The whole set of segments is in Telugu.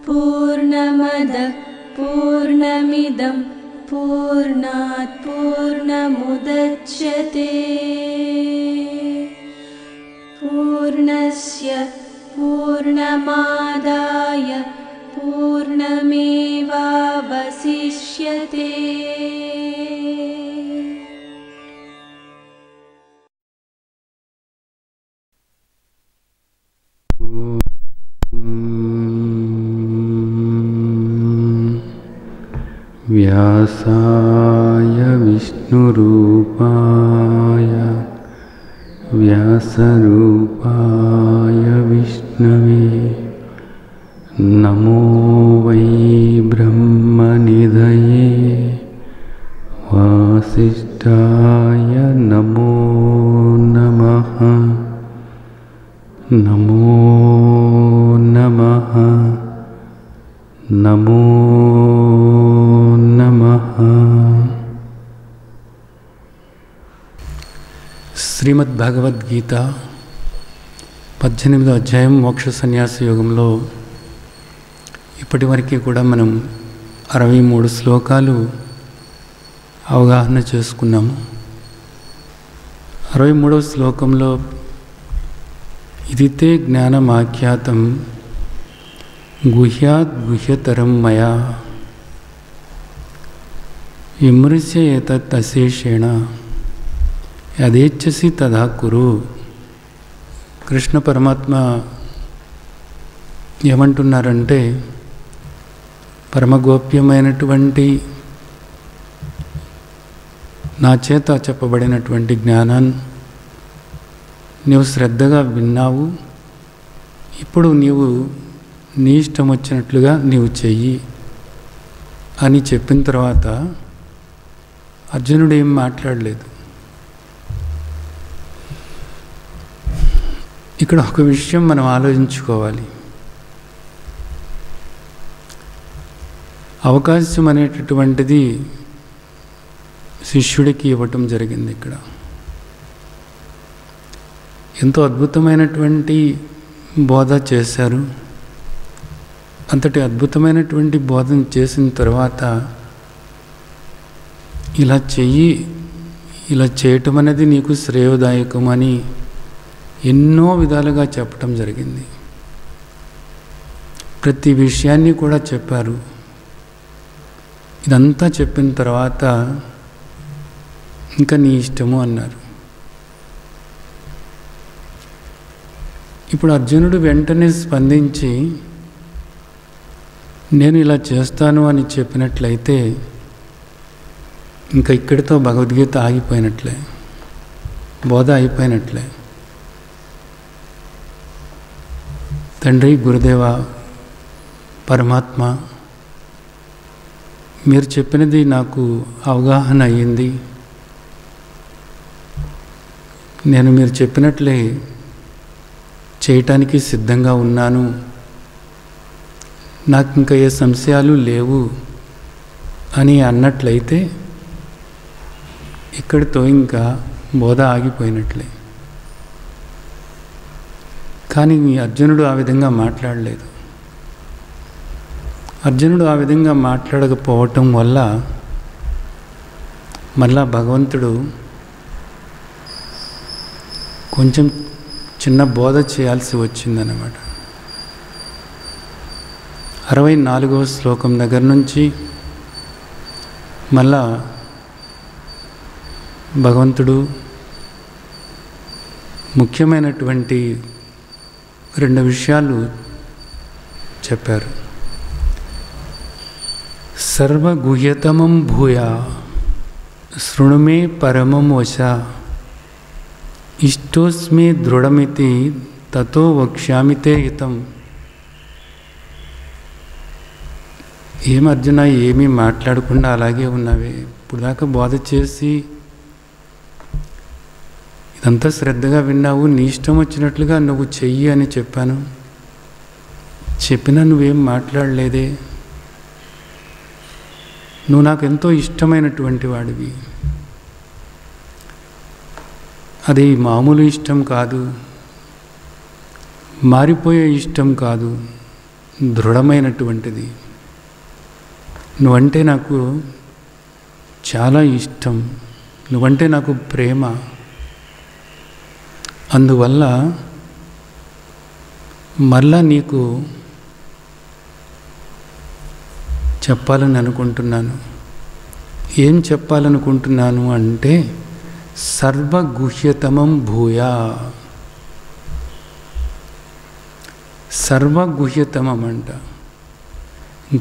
पूर्णमदः पूर्णमिदं पूर्णात् पूर्णमुदच्यते पूर्णस्य पूर्णमादाय पूर्णमेवावशिष्यते। व्यासाय विष्णुरूपाय व्यासरूपाय विष्णवे नमो वै ब्रह्मनिधये वासिष्ठाय नमो नमः। नमो नमः नमो नमः। శ్రీమద్ భగవద్గీత 18వ అధ్యాయం మోక్ష సన్యాస యోగంలో ఇప్పటి వరకు కూడా మనం 63 శ్లోకాలు అవగాహన చేసుకున్నాము. 63వ శ్లోకంలో ఇదితే జ్ఞానమాఖ్యాతం గుహ్యాద్ గుహ్యతరం మయా విమృశ్య ఏతత్ అశేషేణ యదేచ్ఛసి తదా కురు. కృష్ణ పరమాత్మ ఏమంటున్నారంటే, పరమగోప్యమైనటువంటి నా చేత చెప్పబడినటువంటి జ్ఞానాన్ని నీవు శ్రద్ధగా విన్నావు. ఇప్పుడు నీవు నీ ఇష్టం వచ్చినట్లుగా నీవు చెయ్యి అని చెప్పిన తర్వాత అర్జునుడు ఏం మాట్లాడలేదు. ఇక్కడ ఒక విషయం మనం ఆలోచించుకోవాలి. అవకాశం అనేటటువంటిది శిష్యుడికి ఇవ్వటం జరిగింది. ఇక్కడ ఎంతో అద్భుతమైనటువంటి బోధ చేశారు. అంతటి అద్భుతమైనటువంటి బోధన చేసిన తర్వాత ఇలా చెయ్యి, ఇలా చేయటం అనేది నీకు శ్రేయోదాయకమని ఎన్నో విధాలుగా చెప్పటం జరిగింది. ప్రతి విషయాన్ని కూడా చెప్పారు. ఇదంతా చెప్పిన తర్వాత ఇంకా నీ ఇష్టము అన్నారు. ఇప్పుడు అర్జునుడు వెంటనే స్పందించి నేను ఇలా చేస్తాను అని చెప్పినట్లయితే ఇంకా ఇక్కడితో భగవద్గీత ఆగిపోయినట్లే, బోధ అయిపోయినట్లే. తండ్రి, గురుదేవ, పరమాత్మ, మీరు చెప్పినది నాకు అవగాహన అయ్యింది. నేను మీరు చెప్పినట్లే చేయటానికి సిద్ధంగా ఉన్నాను. నాకు ఇంకా ఏ సంశయాలు లేవు అని అన్నట్లయితే ఇక్కడితో ఇంకా బోధ ఆగిపోయినట్లే. కానీ అర్జునుడు ఆ విధంగా మాట్లాడలేదు. అర్జునుడు ఆ విధంగా మాట్లాడకపోవటం వల్ల మళ్ళా భగవంతుడు కొంచెం చిన్న బోధ చేయాల్సి వచ్చిందన్నమాట. 64వ శ్లోకం దగ్గర నుంచి మళ్ళా భగవంతుడు ముఖ్యమైనటువంటి 2 విషయాలు చెప్పారు. సర్వగుహ్యతమం భూయా శృణుమే పరమం వశ ఇష్టోస్మి దృఢమితి తతో వక్ష్యామితే హితం. ఏం అర్జున, ఏమీ మాట్లాడకుండా అలాగే ఉన్నావే? ఇప్పుడు దాకా బోధ చేసి ఇదంతా శ్రద్ధగా విన్నావు. నీ ఇష్టం వచ్చినట్లుగా నువ్వు చెయ్యి అని చెప్పాను. చెప్పినా నువ్వేం మాట్లాడలేదే. నువ్వు నాకు ఎంతో ఇష్టమైనటువంటి వాడివి. అది మామూలు ఇష్టం కాదు, మారిపోయే ఇష్టం కాదు, దృఢమైనటువంటిది. నువ్వంటే నాకు చాలా ఇష్టం, నువ్వంటే నాకు ప్రేమ. అందువల్ల మళ్ళా నీకు చెప్పాలని అనుకుంటున్నాను. ఏం చెప్పాలనుకుంటున్నాను అంటే సర్వగుహ్యతమం భూయా. సర్వగుహ్యతమం అంట.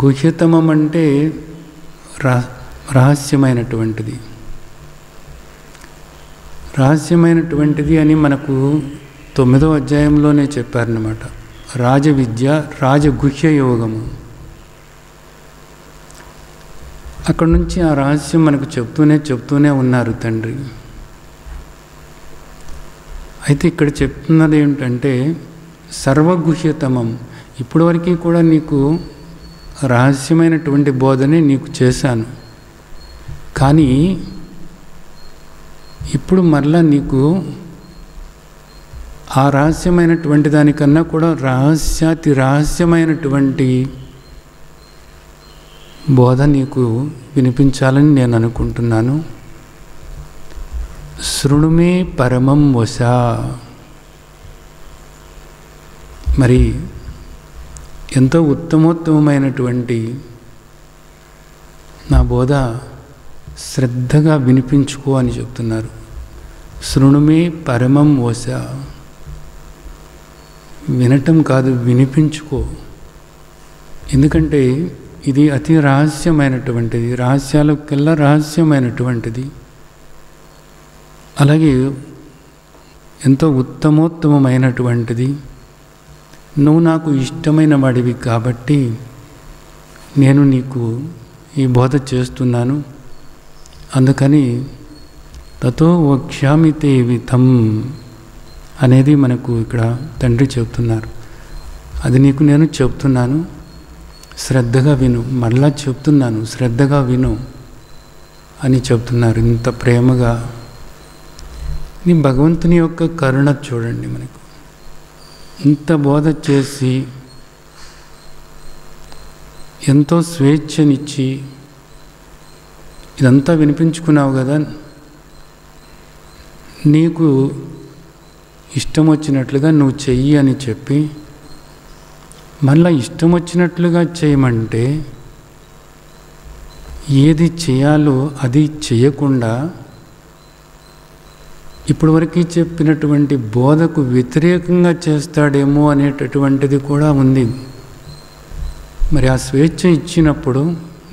గుహ్యతమం అంటే రహస్యమైనటువంటిది. రహస్యమైనటువంటిది అని మనకు 9వ అధ్యాయంలోనే చెప్పారన్నమాట. రాజవిద్య, రాజగుహ్య యోగము. అక్కడ నుంచి ఆ రహస్యం మనకు చెప్తూనే ఉన్నారు తండ్రి. అయితే ఇక్కడ చెప్తున్నది ఏమిటంటే సర్వగుహ్యతమం. ఇప్పటివరకు కూడా నీకు రహస్యమైనటువంటి బోధనే నీకు చేశాను, కానీ ఇప్పుడు మరలా నీకు ఆ రహస్యమైనటువంటి దానికన్నా కూడా రహస్యాతి రహస్యమైనటువంటి బోధ నీకు వినిపించాలని నేను అనుకుంటున్నాను. శృణుమే పరమం వశా. మరి ఎంతో ఉత్తమోత్తమైనటువంటి నా బోధ శ్రద్ధగా వినిపించుకో అని చెప్తున్నారు. శృణుమే పరమం వశా. వినటం కాదు, వినిపించుకో. ఎందుకంటే ఇది అతి రహస్యమైనటువంటిది, రహస్యాలకెల్లా రహస్యమైనటువంటిది. అలాగే ఎంతో ఉత్తమోత్తమైనటువంటిది. నువ్వు నాకు ఇష్టమైన వాడివి కాబట్టి నేను నీకు ఈ బోధ చేస్తున్నాను. అందుకని తతో వక్ష్యామి తే వితం అనేది మనకు ఇక్కడ తండ్రి చెప్తున్నారు. అది నీకు నేను చెప్తున్నాను, శ్రద్ధగా విను. మళ్ళా చెప్తున్నాను, శ్రద్ధగా విను అని చెప్తున్నారు. ఇంత ప్రేమగా నీ భగవంతుని యొక్క కరుణ చూడండి. మనకు ఇంత బోధ చేసి ఎంతో స్వేచ్ఛనిచ్చి ఇదంతా వినిపించుకున్నావు కదా, నీకు ఇష్టం వచ్చినట్లుగా నువ్వు చెయ్యి అని చెప్పి మళ్ళీ ఇష్టం వచ్చినట్లుగా చేయమంటే ఏది చేయాలో అది చేయకుండా ఇప్పటివరకు చెప్పినటువంటి బోధకు వ్యతిరేకంగా చేస్తాడేమో అనేటటువంటిది కూడా ఉంది. మరి ఆ స్వేచ్ఛ ఇచ్చినప్పుడు,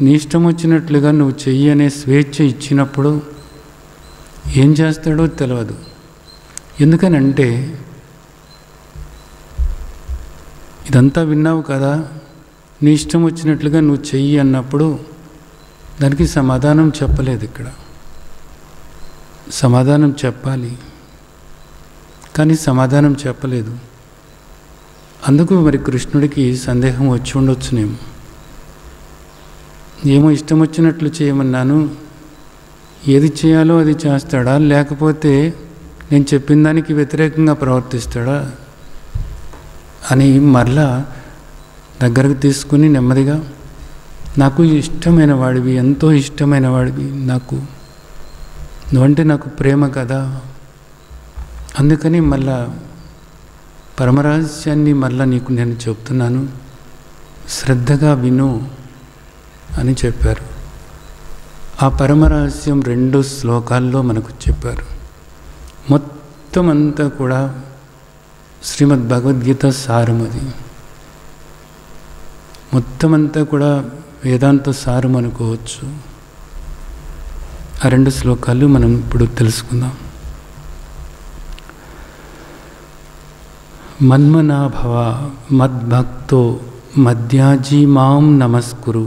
నీ ఇష్టం వచ్చినట్లుగా నువ్వు చెయ్యి అనే స్వేచ్ఛ ఇచ్చినప్పుడు ఏం చేస్తాడో తెలియదు. ఎందుకనంటే ఇదంతా విన్నావు కదా, నీ ఇష్టం వచ్చినట్లుగా నువ్వు చెయ్యి అన్నప్పుడు దానికి సమాధానం చెప్పలేదు. ఇక్కడ సమాధానం చెప్పాలి, కానీ సమాధానం చెప్పలేదు. అందుకు మరి కృష్ణుడికి సందేహం వచ్చి ఉండొచ్చునేమో. ఏమో ఇష్టం వచ్చినట్లు చేయమన్నాను, ఏది చేయాలో అది చేస్తాడా, లేకపోతే నేను చెప్పిన దానికి వ్యతిరేకంగా ప్రవర్తిస్తాడా అని మరలా దగ్గరకు తీసుకుని నెమ్మదిగా, నాకు ఇష్టమైన వాడివి, ఎంతో ఇష్టమైన వాడివి, నువ్వంటే నాకు ప్రేమ కదా, అందుకని మళ్ళా పరమరహస్యాన్ని మళ్ళా నీకు నేను చెప్తున్నాను, శ్రద్ధగా విను అని చెప్పారు. ఆ పరమరహస్యం 2 శ్లోకాల్లో మనకు చెప్పారు. మొత్తం అంతా కూడా శ్రీమద్ భగవద్గీత సారమది. మొత్తం అంతా కూడా వేదాంత సారం అనుకోవచ్చు. ఆ 2 శ్లోకాలు మనం ఇప్పుడు తెలుసుకుందాం. మన్మనాభవ మద్భక్తో మధ్యాజీ మాం నమస్కురు,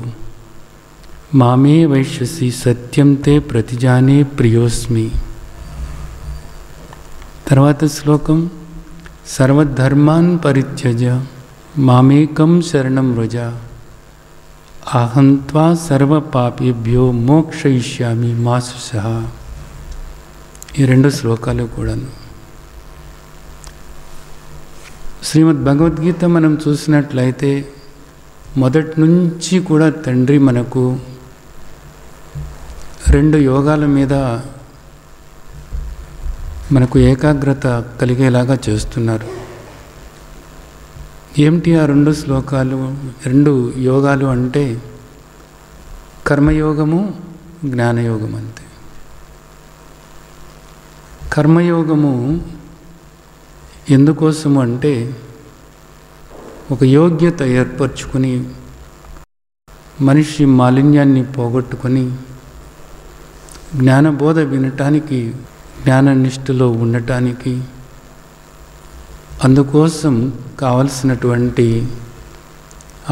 మామే వైశ్యసి సత్యం తే ప్రతిజానే ప్రియోస్మి. తర్వాత శ్లోకం, సర్వధర్మాన్ పరిత్యజ మామేకం శరణం వ్రజ, అహంత్వా సర్వపాపేభ్యో మోక్షయిష్యామి మా శుచః. ఈ 2 శ్లోకాలు కూడాను. శ్రీమద్ భగవద్గీత మనం చూసినట్లయితే మొదటి నుంచి కూడా తండ్రి మనకు 2 యోగాల మీద మనకు ఏకాగ్రత కలిగేలాగా చేస్తున్నారు. ఏమిటి ఆ 2 శ్లోకాలు, 2 యోగాలు అంటే కర్మయోగము, జ్ఞానయోగం అంతే. కర్మయోగము ఎందుకోసము అంటే ఒక యోగ్యత ఏర్పరచుకుని మనిషి మాలిన్యాన్ని పోగొట్టుకొని జ్ఞానబోధ వినటానికి, జ్ఞాననిష్టలో ఉండటానికి, అందుకోసం కావలసినటువంటి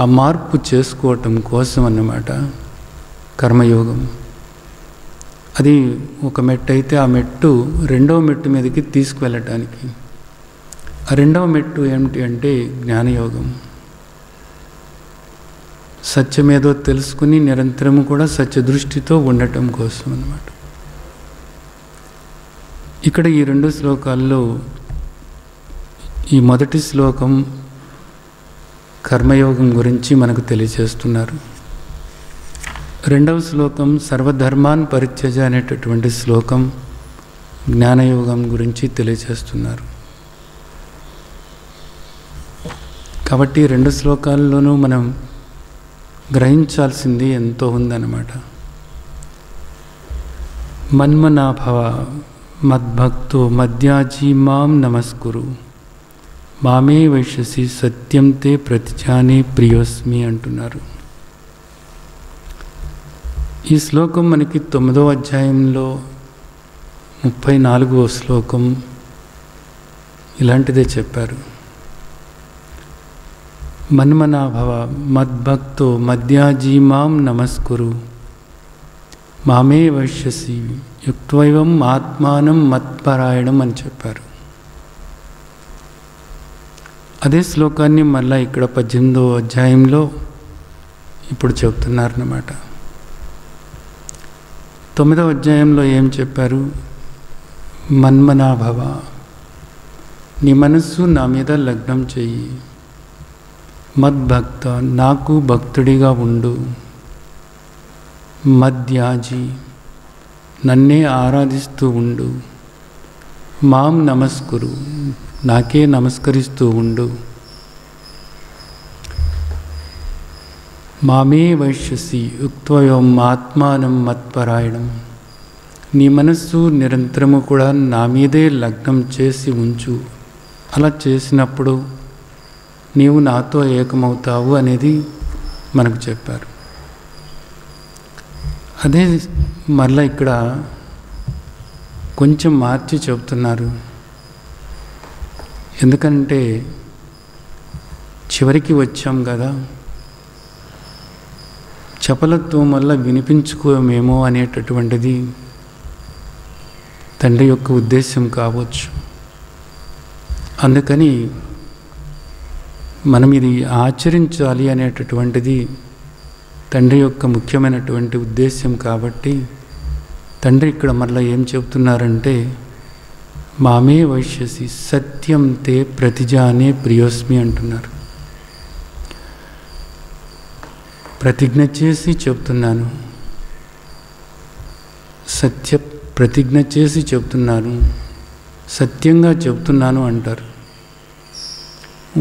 ఆ మార్పు చేసుకోవటం కోసం అన్నమాట కర్మయోగం. అది ఒక మెట్టు అయితే ఆ మెట్టు 2వ మెట్టు మీదకి తీసుకువెళ్ళటానికి. ఆ 2వ మెట్టు ఏమిటి అంటే జ్ఞానయోగం. సత్యమేదో తెలుసుకుని నిరంతరము కూడా సత్యదృష్టితో ఉండటం కోసం అన్నమాట. ఇక్కడ ఈ 2 శ్లోకాల్లో ఈ మొదటి శ్లోకం కర్మయోగం గురించి మనకు తెలియజేస్తున్నారు. 2వ శ్లోకం సర్వధర్మాన్ పరిత్యజ అనేటటువంటి శ్లోకం జ్ఞానయోగం గురించి తెలియజేస్తున్నారు. కాబట్టి 2 శ్లోకాల్లోనూ మనం గ్రహించాల్సింది ఎంతో ఉందన్నమాట. మన్మనాభవ మద్భక్తో మద్యాజీ మాం నమస్కురు మామే వైశ్యసి సత్యం తే ప్రతిజానే ప్రియోస్మి అంటున్నారు. ఈ శ్లోకం మనకి 9వ అధ్యాయంలో 34వ శ్లోకం ఇలాంటిదే చెప్పారు. మన్మనాభవ మద్భక్తో మద్యాజీ మాం నమస్కురు మామే వైశ్యసి యుక్త్వైవం ఆత్మానం మత్పరాయణం అని చెప్పారు. అదే శ్లోకాన్ని మళ్ళీ ఇక్కడ 18వ అధ్యాయంలో ఇప్పుడు చెప్తున్నారన్నమాట. 9వ అధ్యాయంలో ఏం చెప్పారు? మన్మనాభవ, నీ మనస్సు నా మీద లగ్నం చెయ్యి. మద్భక్త, నాకు భక్తుడిగా ఉండు. మద్యాజి, నన్నే ఆరాధిస్తూ ఉండు. మాం నమస్కురు, నాకే నమస్కరిస్తూ ఉండు. మామే వైశ్యసి యుక్త్వయం ఆత్మానం మత్పరాయణం, నీ మనస్సు నిరంతరము కూడా నా మీదే లగ్నం చేసి ఉంచు. అలా చేసినప్పుడు నీవు నాతో ఏకమవుతావు అనేది మనకు చెప్పారు. అదే మళ్ళీ ఇక్కడ కొంచెం మార్చి చెబుతున్నారు. ఎందుకంటే చివరికి వచ్చాం కదా, చపలత్వం వల్ల వినిపించుకోమేమో అనేటటువంటిది తండ్రి యొక్క ఉద్దేశం కావచ్చు. అందుకని మనం ఇది ఆచరించాలి అనేటటువంటిది తండ్రి యొక్క ముఖ్యమైనటువంటి ఉద్దేశం. కాబట్టి తండ్రి ఇక్కడ మళ్ళీ ఏం చెబుతున్నారంటే మామే వైశ్యసి సత్యం తే ప్రతిజానే ప్రియోస్మి అంటున్నారు. ప్రతిజ్ఞ చేసి చెప్తున్నాను, ప్రతిజ్ఞ చేసి చెప్తున్నాను, సత్యంగా చెప్తున్నాను అంటారు.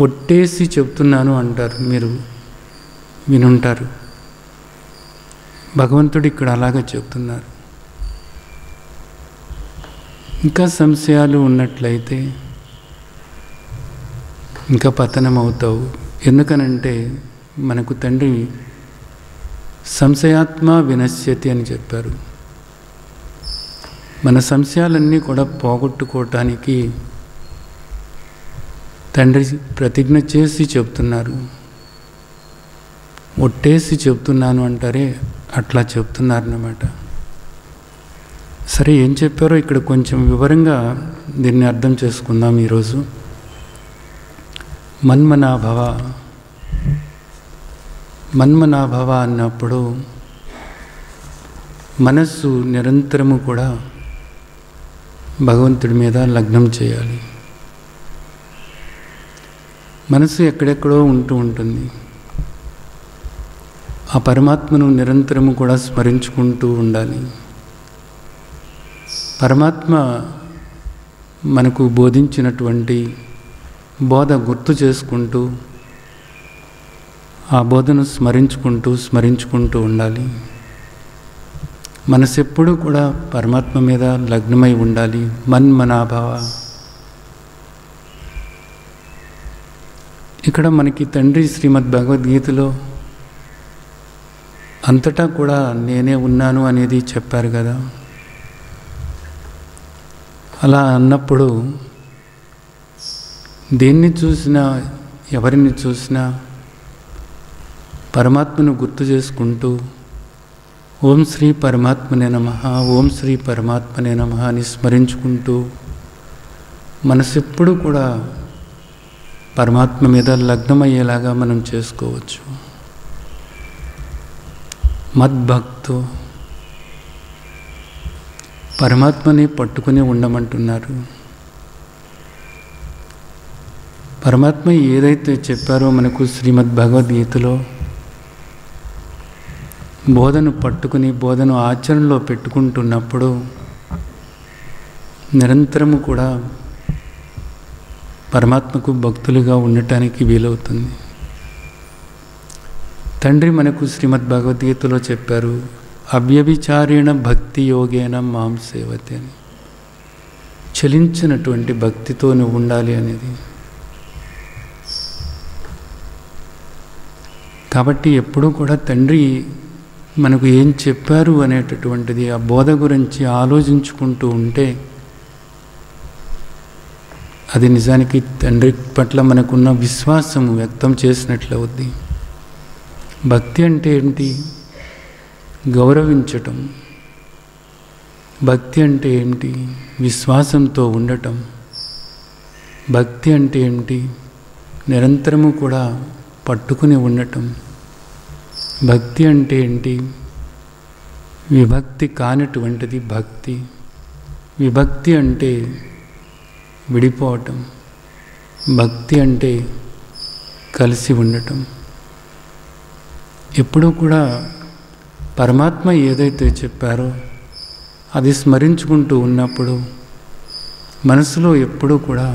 ఒట్టేసి చెప్తున్నాను అంటారు, మీరు వినుంటారు. భగవంతుడు ఇక్కడ అలాగే చెప్తున్నారు. ఇంకా సంశయాలు ఉన్నట్లయితే ఇంకా పతనం అవుతావు. ఎందుకనంటే మనకు తండ్రి సంశయాత్మ వినశ్యతి అని చెప్పారు. మన సంశయాలన్నీ కూడా పోగొట్టుకోవటానికి తండ్రి ప్రతిజ్ఞ చేసి చెప్తున్నారు. ఒట్టేసి చెప్తున్నాను అంటారే, అట్లా చెప్తున్నారన్నమాట. సరే, ఏం చెప్పారో ఇక్కడ కొంచెం వివరంగా దీన్ని అర్థం చేసుకుందాం ఈరోజు. మన్మనాభవ, మన్మనాభవ అన్నప్పుడు మనస్సు నిరంతరము కూడా భగవంతుడి మీద లగ్నం చేయాలి. మనసు ఎక్కడెక్కడో ఉంటూ ఉంటుంది. ఆ పరమాత్మను నిరంతరము కూడా స్మరించుకుంటూ ఉండాలి. పరమాత్మ మనకు బోధించినటువంటి బోధ గుర్తు చేసుకుంటూ ఆ బోధను స్మరించుకుంటూ ఉండాలి. మనసు ఎప్పుడూ కూడా పరమాత్మ మీద లగ్నమై ఉండాలి. మన్మనాభావ. ఇక్కడ మనకి తండ్రి శ్రీమద్ భగవద్గీతలో అంతటా కూడా నేనే ఉన్నాను అనేది చెప్పారు కదా. అలా అన్నప్పుడు దేన్ని చూసినా ఎవరిని చూసినా పరమాత్మను గుర్తు చేసుకుంటూ ఓం శ్రీ పరమాత్మనే నమః, ఓం శ్రీ పరమాత్మనే నమః అని స్మరించుకుంటూ మనసు ఎప్పుడు కూడా పరమాత్మ మీద లగ్నమయ్యేలాగా మనం చేసుకోవచ్చు. మద్భక్తో పరమాత్మని పట్టుకుని ఉండమంటున్నారు. పరమాత్మ ఏదైతే చెప్పారో మనకు శ్రీమద్ భగవద్గీతలో బోధను పట్టుకుని బోధను ఆచరణలో పెట్టుకుంటున్నప్పుడు నిరంతరము కూడా పరమాత్మకు భక్తులుగా ఉండటానికి వీలవుతుంది. తండ్రి మనకు శ్రీమద్ భగవద్గీతలో చెప్పారు, అవ్యభిచారేణ భక్తి యోగేన మాం సేవతే అని. చలించినటువంటి భక్తితో నువ్వు ఉండాలి అనేది. కాబట్టి ఎప్పుడూ కూడా తండ్రి మనకు ఏం చెప్పారు అనేటటువంటిది ఆ బోధ గురించి ఆలోచించుకుంటూ ఉంటే అది నిజానికి తండ్రి పట్ల మనకున్న విశ్వాసము వ్యక్తం చేసినట్లు అవుద్ది. భక్తి అంటే ఏంటి? గౌరవించటం. భక్తి అంటే ఏంటి? విశ్వాసంతో ఉండటం. భక్తి అంటే ఏంటి? నిరంతరము కూడా పట్టుకుని ఉండటం. భక్తి అంటే ఏంటి? విభక్తి కానటువంటిది భక్తి. విభక్తి అంటే విడిపోవటం. భక్తి అంటే కలిసి ఉండటం. ఎప్పుడూ కూడా పరమాత్మ ఏదైతే చెప్పారో అది స్మరించుకుంటూ ఉన్నప్పుడు మనసులో ఎప్పుడూ కూడా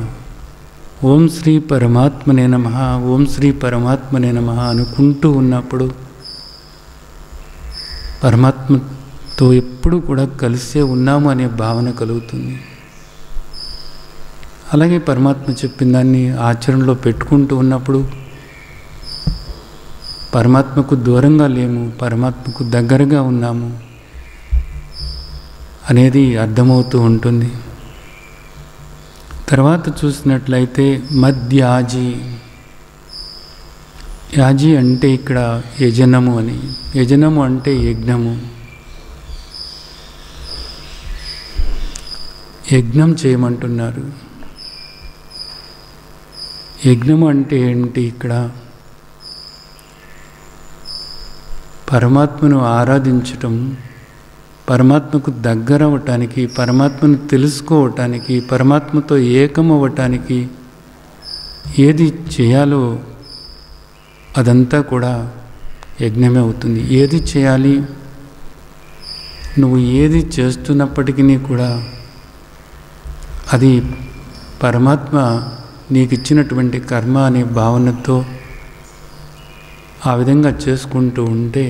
ఓం శ్రీ పరమాత్మనే నమః, ఓం శ్రీ పరమాత్మనే నమః అనుకుంటూ ఉన్నప్పుడు పరమాత్మతో ఎప్పుడూ కూడా కలిసే ఉన్నాము అనే భావన కలుగుతుంది. అలాగే పరమాత్మ చెప్పిన దాన్ని ఆచరణలో పెట్టుకుంటూ ఉన్నప్పుడు పరమాత్మకు దూరంగా లేము, పరమాత్మకు దగ్గరగా ఉన్నాము అనేది అర్థమవుతూ ఉంటుంది. తర్వాత చూసినట్లయితే మద్యాజీ. యాజీ అంటే ఇక్కడ యజనము అని. యజనము అంటే యజ్ఞము. యజ్ఞం చేయమంటున్నారు. యజ్ఞము అంటే ఏంటి? ఇక్కడ పరమాత్మను ఆరాధించటం, పరమాత్మకు దగ్గర అవ్వటానికి, పరమాత్మను తెలుసుకోవటానికి, పరమాత్మతో ఏకమవ్వటానికి ఏది చేయాలో అదంతా కూడా యజ్ఞమే అవుతుంది. ఏది చేయాలి? నువ్వు ఏది చేస్తున్నప్పటికీ కూడా అది పరమాత్మ నీకు ఇచ్చినటువంటి కర్మ అనే భావనతో ఆ విధంగా చేసుకుంటూ ఉంటే,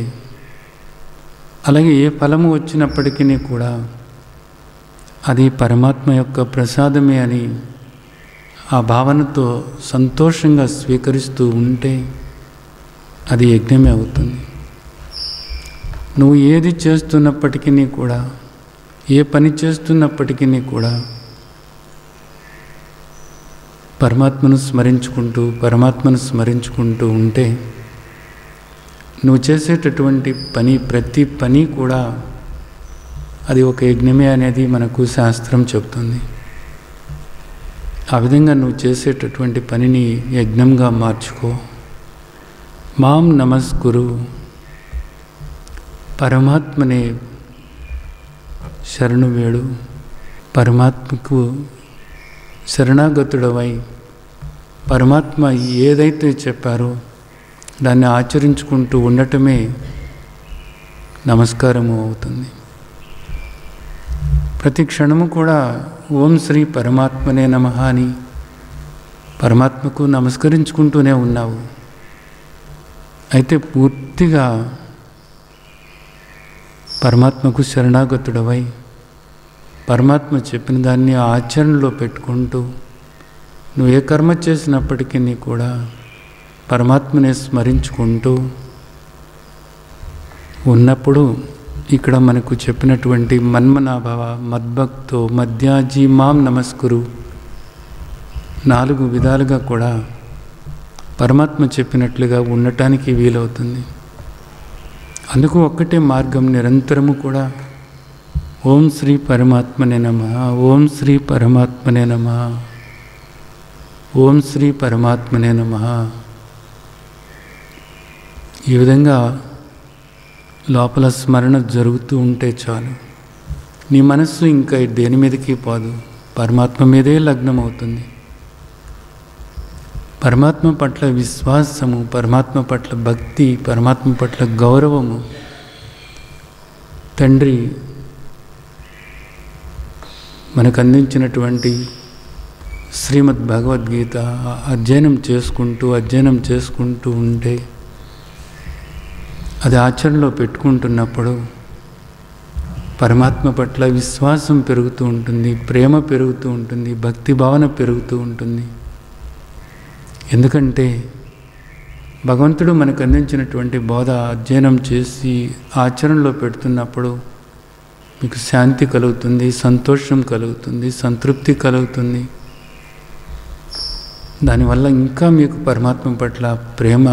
అలాగే ఏ ఫలము వచ్చినప్పటికీ కూడా అది పరమాత్మ యొక్క ప్రసాదమే అని ఆ భావనతో సంతోషంగా స్వీకరిస్తూ ఉంటే అది యజ్ఞమే అవుతుంది. నువ్వు ఏది చేస్తున్నప్పటికీ కూడా, ఏ పని చేస్తున్నప్పటికీ కూడా పరమాత్మను స్మరించుకుంటూ ఉంటే నువ్వు చేసేటటువంటి పని, ప్రతి పని కూడా అది ఒక యజ్ఞమే అనేది మనకు శాస్త్రం చెప్తుంది. ఆ విధంగా నువ్వు చేసేటటువంటి పనిని యజ్ఞంగా మార్చుకో. మాం నమస్కురు. పరమాత్మనే శరణు వేడు, పరమాత్మకు శరణాగతుడవై పరమాత్మ ఏదైతే చెప్పారో దాన్ని ఆచరించుకుంటూ ఉండటమే నమస్కారము అవుతుంది. ప్రతి క్షణము కూడా ఓం శ్రీ పరమాత్మనే నమః అని పరమాత్మకు నమస్కరించుకుంటూనే ఉన్నావు. అయితే పూర్తిగా పరమాత్మకు శరణాగతుడవై పరమాత్మ చెప్పిన దాన్ని ఆచరణలో పెట్టుకుంటూ నువ్వు ఏ కర్మ చేసినప్పటికీ కూడా పరమాత్మనే స్మరించుకుంటూ ఉన్నప్పుడు ఇక్కడ మనకు చెప్పినటువంటి మన్మనాభవ మద్భక్తో మధ్యాజీ మాం నమస్కురు 4 విధాలుగా కూడా పరమాత్మ చెప్పినట్లుగా ఉండటానికి వీలవుతుంది. అందుకు ఒక్కటే మార్గం, నిరంతరము కూడా ఓం శ్రీ పరమాత్మనే నమః, ఓం శ్రీ పరమాత్మనే నమః, ఓం శ్రీ పరమాత్మనే నమః. ఈ విధంగా లోపల స్మరణ జరుగుతూ ఉంటే చాలు. నీ మనస్సు ఇంకా దేని మీదకి పోదు, పరమాత్మ మీదే లగ్నం అవుతుంది. పరమాత్మ పట్ల విశ్వాసము, పరమాత్మ పట్ల భక్తి, పరమాత్మ పట్ల గౌరవము తండ్రి మనకు అందించినటువంటి శ్రీమద్ భగవద్గీత అధ్యయనం చేసుకుంటూ ఉంటే అది ఆచరణలో పెట్టుకుంటున్నప్పుడు పరమాత్మ పట్ల విశ్వాసం పెరుగుతూ ఉంటుంది, ప్రేమ పెరుగుతూ ఉంటుంది, భక్తి భావన పెరుగుతూ ఉంటుంది. ఎందుకంటే భగవంతుడు మనకు అందించినటువంటి బోధ అధ్యయనం చేసి ఆచరణలో పెడుతున్నప్పుడు మీకు శాంతి కలుగుతుంది, సంతోషం కలుగుతుంది, సంతృప్తి కలుగుతుంది. దానివల్ల ఇంకా మీకు పరమాత్మ పట్ల ప్రేమ,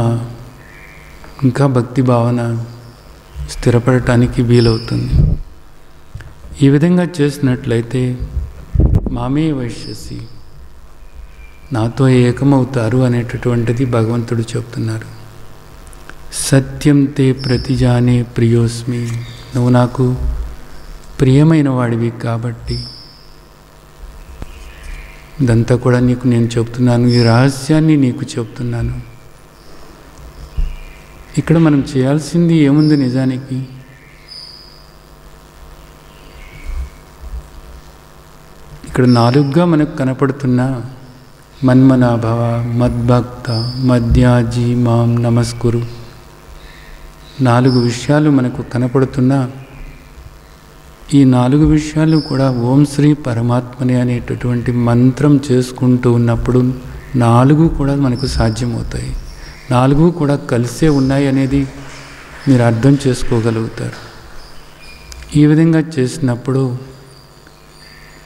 ఇంకా భక్తి భావన స్థిరపడటానికి వీలవుతుంది. ఈ విధంగా చేసినట్లయితే మామే వైశ్యసి, నాతో ఏకమవుతారు అనేటటువంటిది భగవంతుడు చెప్తున్నారు. సత్యం తే ప్రతిజానే ప్రియోస్మి, నువ్వు నాకు ప్రియమైన వాడివి కాబట్టి ఇదంతా కూడా నీకు నేను చెప్తున్నాను, ఈ రహస్యాన్ని నీకు చెప్తున్నాను. ఇక్కడ మనం చేయాల్సింది ఏముంది నిజానికి? ఇక్కడ 4గా మనకు కనపడుతున్న మన్మనాభవ మద్భక్త మధ్యాజీ మాం నమస్కురు 4 విషయాలు మనకు కనపడుతున్నా ఈ 4 విషయాలు కూడా ఓం శ్రీ పరమాత్మనే అనేటటువంటి మంత్రం చేసుకుంటూ ఉన్నప్పుడు 4 కూడా మనకు సాధ్యమవుతాయి. 4 కూడా కలిసే ఉన్నాయి అనేది మీరు అర్థం చేసుకోగలుగుతారు. ఈ విధంగా చేసినప్పుడు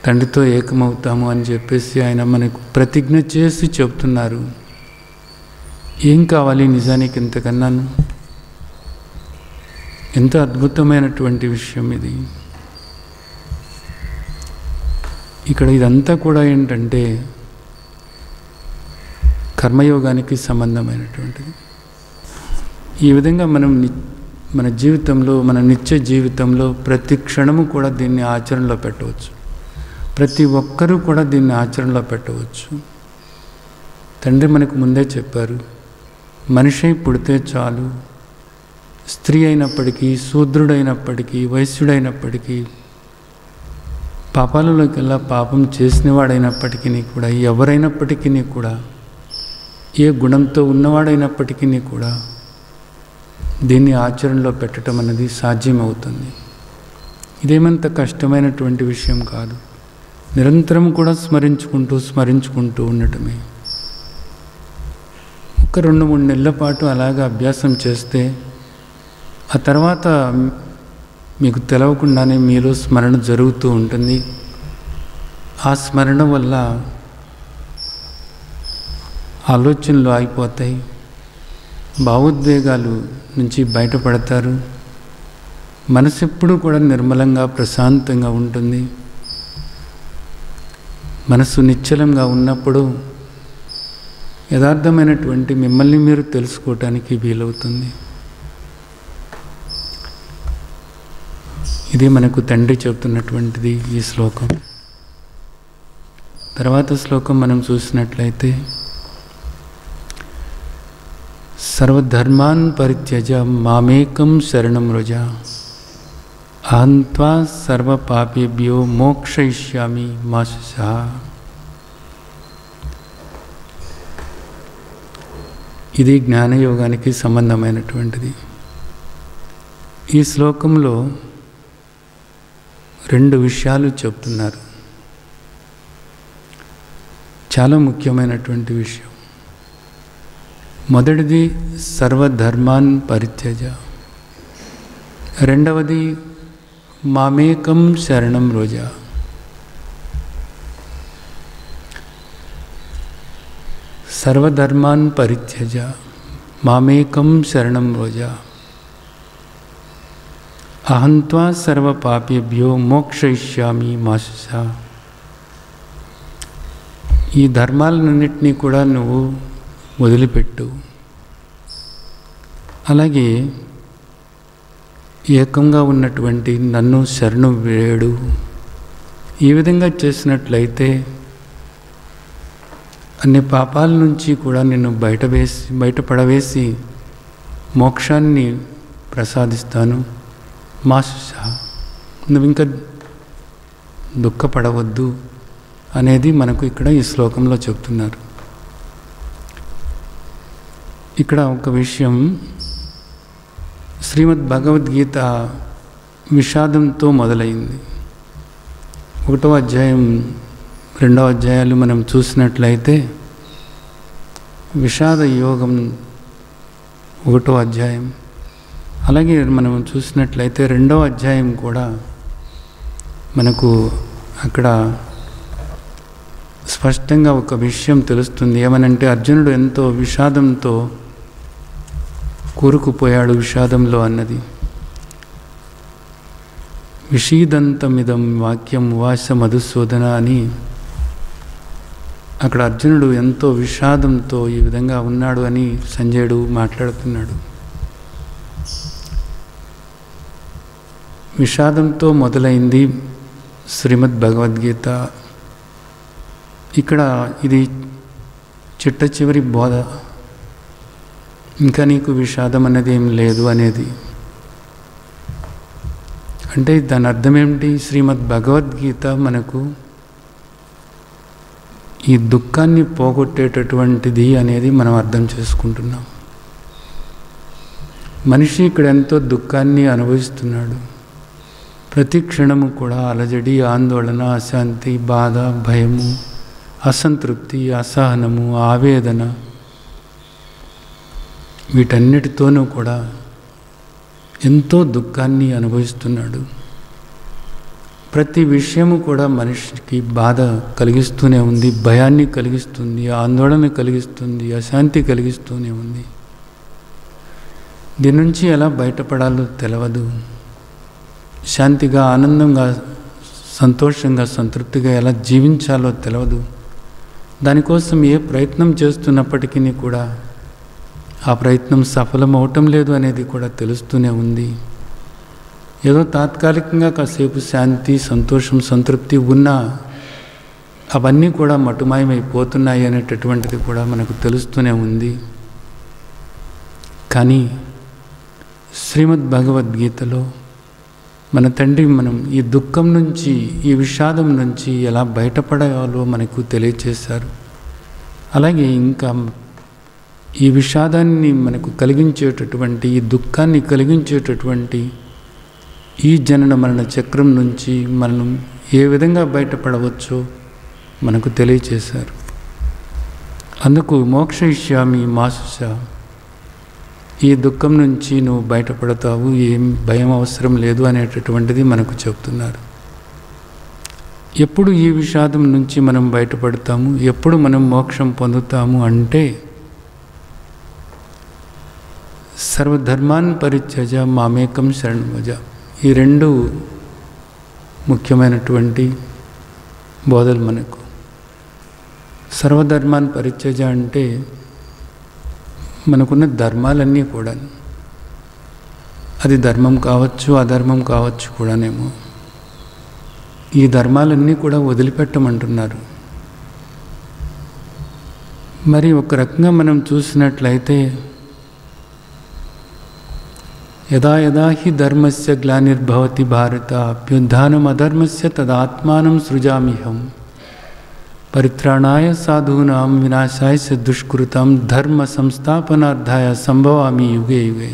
తండ్రితో ఏకమవుతాము అని చెప్పేసి ఆయన మనకు ప్రతిజ్ఞ చేసి చెప్తున్నారు. ఏం కావాలి నిజానికి ఇంతకన్నాను? ఎంత అద్భుతమైనటువంటి విషయం ఇది. ఇక్కడ ఇదంతా కూడా ఏంటంటే కర్మయోగానికి సంబంధమైనటువంటిది. ఈ విధంగా మనం మన జీవితంలో, మన నిత్య జీవితంలో ప్రతి క్షణము కూడా దీన్ని ఆచరణలో పెట్టవచ్చు. ప్రతి ఒక్కరూ కూడా దీన్ని ఆచరణలో పెట్టవచ్చు. తండ్రి మనకు ముందే చెప్పారు, మనిషి పుడితే చాలు, స్త్రీ అయినప్పటికీ, శూద్రుడైనప్పటికీ, వైశ్యుడైనప్పటికీ, పాపాలలోకెల్లా పాపం చేసినవాడైనప్పటికీ కూడా, ఎవరైనప్పటికీ కూడా, ఏ గుణంతో ఉన్నవాడైనప్పటికీ కూడా దీన్ని ఆచరణలో పెట్టడం అనేది సాధ్యమవుతుంది. ఇదేమంత కష్టమైనటువంటి విషయం కాదు. నిరంతరం కూడా స్మరించుకుంటూ ఉండటమే. ఒక 2-3 నెలల పాటు అలాగా అభ్యాసం చేస్తే ఆ తర్వాత మీకు తెలవకుండానే మీలో స్మరణ జరుగుతూ ఉంటుంది. ఆ స్మరణ వల్ల ఆలోచనలు ఆగిపోతాయి, భావోద్వేగాలు నుంచి బయటపడతారు. మనసు ఎప్పుడూ కూడా నిర్మలంగా ప్రశాంతంగా ఉంటుంది. మనసు నిశ్చలంగా ఉన్నప్పుడు యథార్థమైనటువంటి మిమ్మల్ని మీరు తెలుసుకోవటానికి వీలవుతుంది. ఇది మనకు తండ్రి చెబుతున్నటువంటిది ఈ శ్లోకం. తర్వాత శ్లోకం మనం చూసినట్లయితే సర్వధర్మాన్ పరిత్యజ మామేకం శరణం వ్రజ అహం త్వా సర్వపాపేభ్యో మోక్షయిష్యామి మా శుచః. ఇది జ్ఞానయోగానికి సంబంధమైనటువంటిది. ఈ శ్లోకంలో 2 విషయాలు చెప్తున్నారు. చాలా ముఖ్యమైనటువంటి విషయం. మొదటిది సర్వధర్మాన్ పరిత్యజ, రెండవది మామేకం శరణం వ్రజ. సర్వధర్మాన్ పరిత్యజ మామేకం శరణం వ్రజ అహం త్వా సర్వపాపేభ్యో మోక్షయిష్యామి మా శుచః. ఈ ధర్మాలన్నింటినీ కూడా నువ్వు వదిలిపెట్టు, అలాగే ఏకంగా ఉన్నటువంటి నన్ను శరణు వేడు. ఈ విధంగా చేసినట్లయితే అన్ని పాపాల నుంచి కూడా నిన్ను బయటపడవేసి మోక్షాన్ని ప్రసాదిస్తాను. మా శుచః, నువ్వు ఇంకా దుఃఖపడవద్దు అనేది మనకు ఇక్కడ ఈ శ్లోకంలో చెప్తున్నారు. ఇక్కడ ఒక విషయం, శ్రీమద్ భగవద్గీత విషాదంతో మొదలైంది. 1వ అధ్యాయం 2వ అధ్యాయాలు మనం చూసినట్లయితే విషాద యోగం 1వ అధ్యాయం, అలాగే మనం చూసినట్లయితే 2వ అధ్యాయం కూడా మనకు అక్కడ స్పష్టంగా ఒక విషయం తెలుస్తుంది. ఏమనంటే అర్జునుడు ఎంతో విషాదంతో కూరుకుపోయాడు విషాదంలో అన్నది. విషీదంతమిదం వాక్యం ఉవాస మధుసూదన అని అక్కడ అర్జునుడు ఎంతో విషాదంతో ఈ విధంగా ఉన్నాడు అని సంజయుడు మాట్లాడుతున్నాడు. విషాదంతో మొదలైంది శ్రీమద్ భగవద్గీత. ఇక్కడ ఇది చిట్ట చివరి బోధ. ఇంకా నీకు విషాదం అనేది ఏం లేదు అనేది. అంటే దాని అర్థం ఏమిటి? శ్రీమద్ భగవద్గీత మనకు ఈ దుఃఖాన్ని పోగొట్టేటటువంటిది అనేది మనం అర్థం చేసుకుంటున్నాం. మనిషి ఇక్కడ ఎంతో దుఃఖాన్ని అనుభవిస్తున్నాడు. ప్రతి క్షణము కూడా అలజడి, ఆందోళన, అశాంతి, బాధ, భయము, అసంతృప్తి, అసహనము, ఆవేదన, వీటన్నిటితోనూ కూడా ఎంతో దుఃఖాన్ని అనుభవిస్తున్నాడు. ప్రతి విషయము కూడా మనిషికి బాధ కలిగిస్తూనే ఉంది, భయాన్ని కలిగిస్తుంది, ఆందోళన కలిగిస్తుంది, అశాంతి కలిగిస్తూనే ఉంది. దీని నుంచి ఎలా బయటపడాలో తెలియదు. శాంతిగా, ఆనందంగా, సంతోషంగా, సంతృప్తిగా ఎలా జీవించాలో తెలియదు. దానికోసం ఏ ప్రయత్నం చేస్తున్నప్పటికీ కూడా ఆ ప్రయత్నం సఫలమవటం లేదు అనేది కూడా తెలుస్తూనే ఉంది. ఏదో తాత్కాలికంగా కాసేపు శాంతి, సంతోషం, సంతృప్తి ఉన్నా అవన్నీ కూడా మటుమాయమైపోతున్నాయి అనేటటువంటిది కూడా మనకు తెలుస్తూనే ఉంది. కానీ శ్రీమద్ భగవద్గీతలో మన తండ్రి మనం ఈ దుఃఖం నుంచి, ఈ విషాదం నుంచి ఎలా బయటపడాలో మనకు తెలియచేశారు. అలాగే ఇంకా ఈ విషాదాన్ని మనకు కలిగించేటటువంటి, ఈ దుఃఖాన్ని కలిగించేటటువంటి ఈ జనన మరణ చక్రం నుంచి మనం ఏ విధంగా బయటపడవచ్చో మనకు తెలియచేశారు. అందుకు మోక్షయిష్యామి మా శుచః, ఈ దుఃఖం నుంచి నువ్వు బయటపడతావు, ఏం భయం అవసరం లేదు అనేటటువంటిది మనకు చెప్తున్నారు. ఎప్పుడు ఈ విషాదం నుంచి మనం బయటపడతాము, ఎప్పుడు మనం మోక్షం పొందుతాము అంటే సర్వధర్మాన్ పరిత్యజ మామేకం శరణం వ్రజ. ఈ 2 ముఖ్యమైనటువంటి బోధలు మనకు. సర్వధర్మాన్ పరిత్యజ అంటే మనకున్న ధర్మాలన్నీ కూడా, అది ధర్మం కావచ్చు, అధర్మం కావచ్చు కూడానేమో, ఈ ధర్మాలన్నీ కూడా వదిలిపెట్టమంటున్నారు. మరి ఒక రకంగా మనం చూసినట్లయితే యదా యదా హి ధర్మస్య గ్లానిర్భవతి భారత అభ్యుత్థానం అధర్మస్య తదాత్మానం సృజామ్యహం పరిత్రాణాయ సాధూనాం వినాశాయ చ దుష్కృతం ధర్మ సంస్థాపనార్థాయ సంభవామి యుగే యుగే.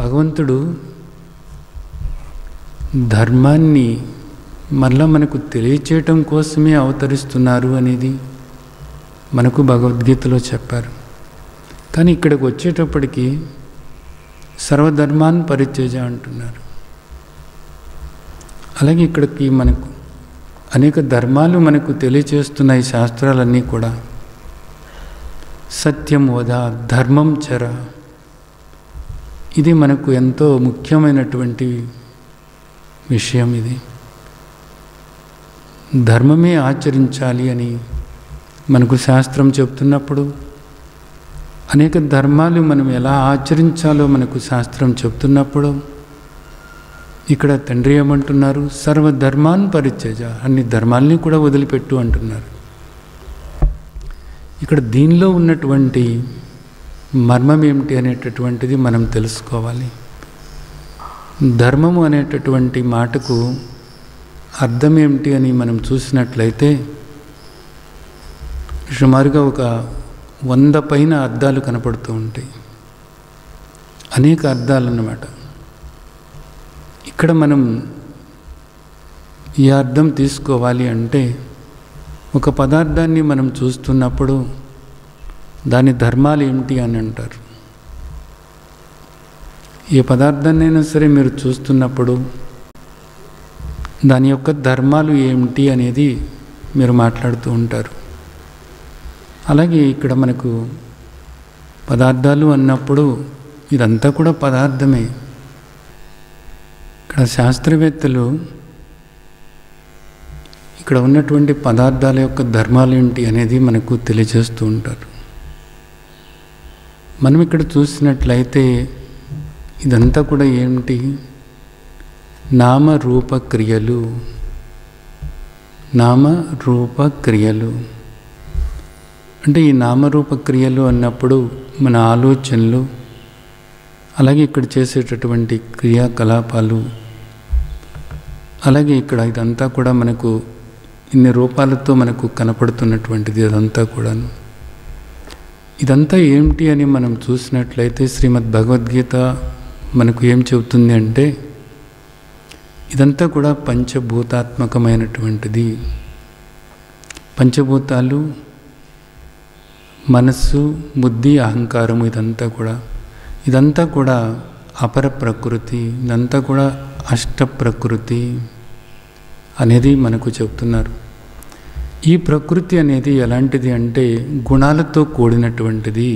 భగవంతుడు ధర్మాన్ని మళ్ళా మనకు తెలియచేయటం కోసమే అవతరిస్తున్నారు అనేది మనకు భగవద్గీతలో చెప్పారు. కానీ ఇక్కడికి వచ్చేటప్పటికి సర్వధర్మాన్ పరిత్యజ అంటున్నారు. అలాగే ఇక్కడికి మనకు అనేక ధర్మాలు మనకు తెలియచేస్తున్నాయి శాస్త్రాలన్నీ కూడా. సత్యం వద, ధర్మం చర, ఇది మనకు ఎంతో ముఖ్యమైనటువంటి విషయం. ఇది ధర్మమే ఆచరించాలి అని మనకు శాస్త్రం చెప్తున్నప్పుడు అనేక ధర్మాలు మనం ఎలా ఆచరించాలో మనకు శాస్త్రం చెప్తున్నప్పుడు ఇక్కడ తండ్రి ఏమంటున్నారు? సర్వధర్మాన్ పరిత్యజ, అన్ని ధర్మాల్ని కూడా వదిలిపెట్టు అంటున్నారు. ఇక్కడ దీనిలో ఉన్నటువంటి మర్మం ఏమిటి అనేటటువంటిది మనం తెలుసుకోవాలి. ధర్మము అనేటటువంటి మాటకు అర్థం ఏమిటి అని మనం చూసినట్లయితే సుమారుగా ఒక 100 పైన అర్థాలు కనపడుతూ ఉంటాయి. అనేక అర్థాలు అన్నమాట. ఇక్కడ మనం ఈ అర్థం తీసుకోవాలి అంటే ఒక పదార్థాన్ని మనం చూస్తున్నప్పుడు దాని ధర్మాలు ఏమిటి అని అంటారు. ఏ పదార్థాన్నైనా సరే మీరు చూస్తున్నప్పుడు దాని యొక్క ధర్మాలు ఏమిటి అనేది మీరు మాట్లాడుతూ ఉంటారు. అలాగే ఇక్కడ మనకు పదార్థాలు అన్నప్పుడు ఇదంతా కూడా పదార్థమే. ఇక్కడ శాస్త్రవేత్తలు ఇక్కడ ఉన్నటువంటి పదార్థాల యొక్క ధర్మాలు ఏంటి అనేది మనకు తెలియజేస్తూ ఉంటారు. మనం ఇక్కడ చూసినట్లయితే ఇదంతా కూడా ఏమిటి? నామరూపక్రియలు. నామరూపక్రియలు అంటే ఈ నామరూపక్రియలు అన్నప్పుడు మన ఆలోచనలు, అలాగే ఇక్కడ చేసేటటువంటి క్రియాకలాపాలు, అలాగే ఇక్కడ ఇదంతా కూడా మనకు ఇన్ని రూపాలతో మనకు కనపడుతున్నటువంటిది అదంతా కూడాను. ఇదంతా ఏమిటి అని మనం చూసినట్లయితే శ్రీమద్ భగవద్గీత మనకు ఏం చెబుతుంది అంటే ఇదంతా కూడా పంచభూతాత్మకమైనటువంటిది. పంచభూతాలు మనస్సు, బుద్ధి, అహంకారము, ఇదంతా కూడా అపర ప్రకృతి, ఇదంతా కూడా అష్ట ప్రకృతి అనేది మనకు చెప్తున్నారు. ఈ ప్రకృతి అనేది ఎలాంటిది అంటే గుణాలతో కూడినటువంటిది.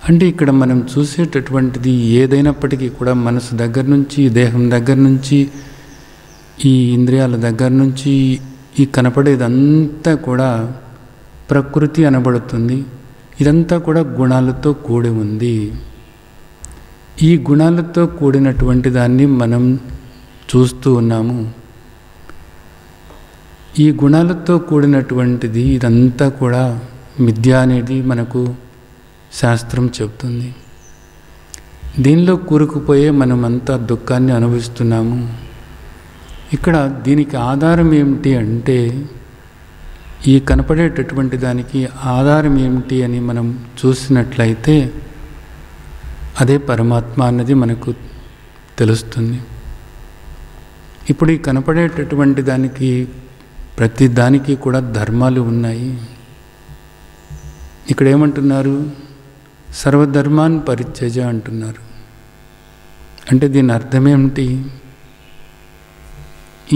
అంటే ఇక్కడ మనం చూసేటటువంటిది ఏదైనప్పటికీ కూడా మనసు దగ్గర నుంచి, దేహం దగ్గర నుంచి, ఈ ఇంద్రియాల దగ్గర నుంచి ఈ కనపడేదంతా కూడా ప్రకృతి అనబడుతుంది. ఇదంతా కూడా గుణాలతో కూడి ఉంది. ఈ గుణాలతో కూడినటువంటి దాన్ని మనం చూస్తూ ఉన్నాము. ఈ గుణాలతో కూడినటువంటిది ఇదంతా కూడా మిథ్య అనేది మనకు శాస్త్రం చెప్తుంది. దీనిలో కూరుకుపోయే మనమంతా దుఃఖాన్ని అనుభవిస్తున్నాము. ఇక్కడ దీనికి ఆధారం ఏమిటి అంటే ఈ కనపడేటటువంటి దానికి ఆధారం ఏమిటి అని మనం చూసినట్లయితే అదే పరమాత్మ అన్నది మనకు తెలుస్తుంది. ఇప్పుడు ఈ కనపడేటటువంటి దానికి ప్రతి దానికి కూడా ధర్మాలు ఉన్నాయి. ఇక్కడ ఏమంటున్నారు? సర్వధర్మాన్ పరిత్యజ అంటున్నారు. అంటే దీని అర్థమేమిటి?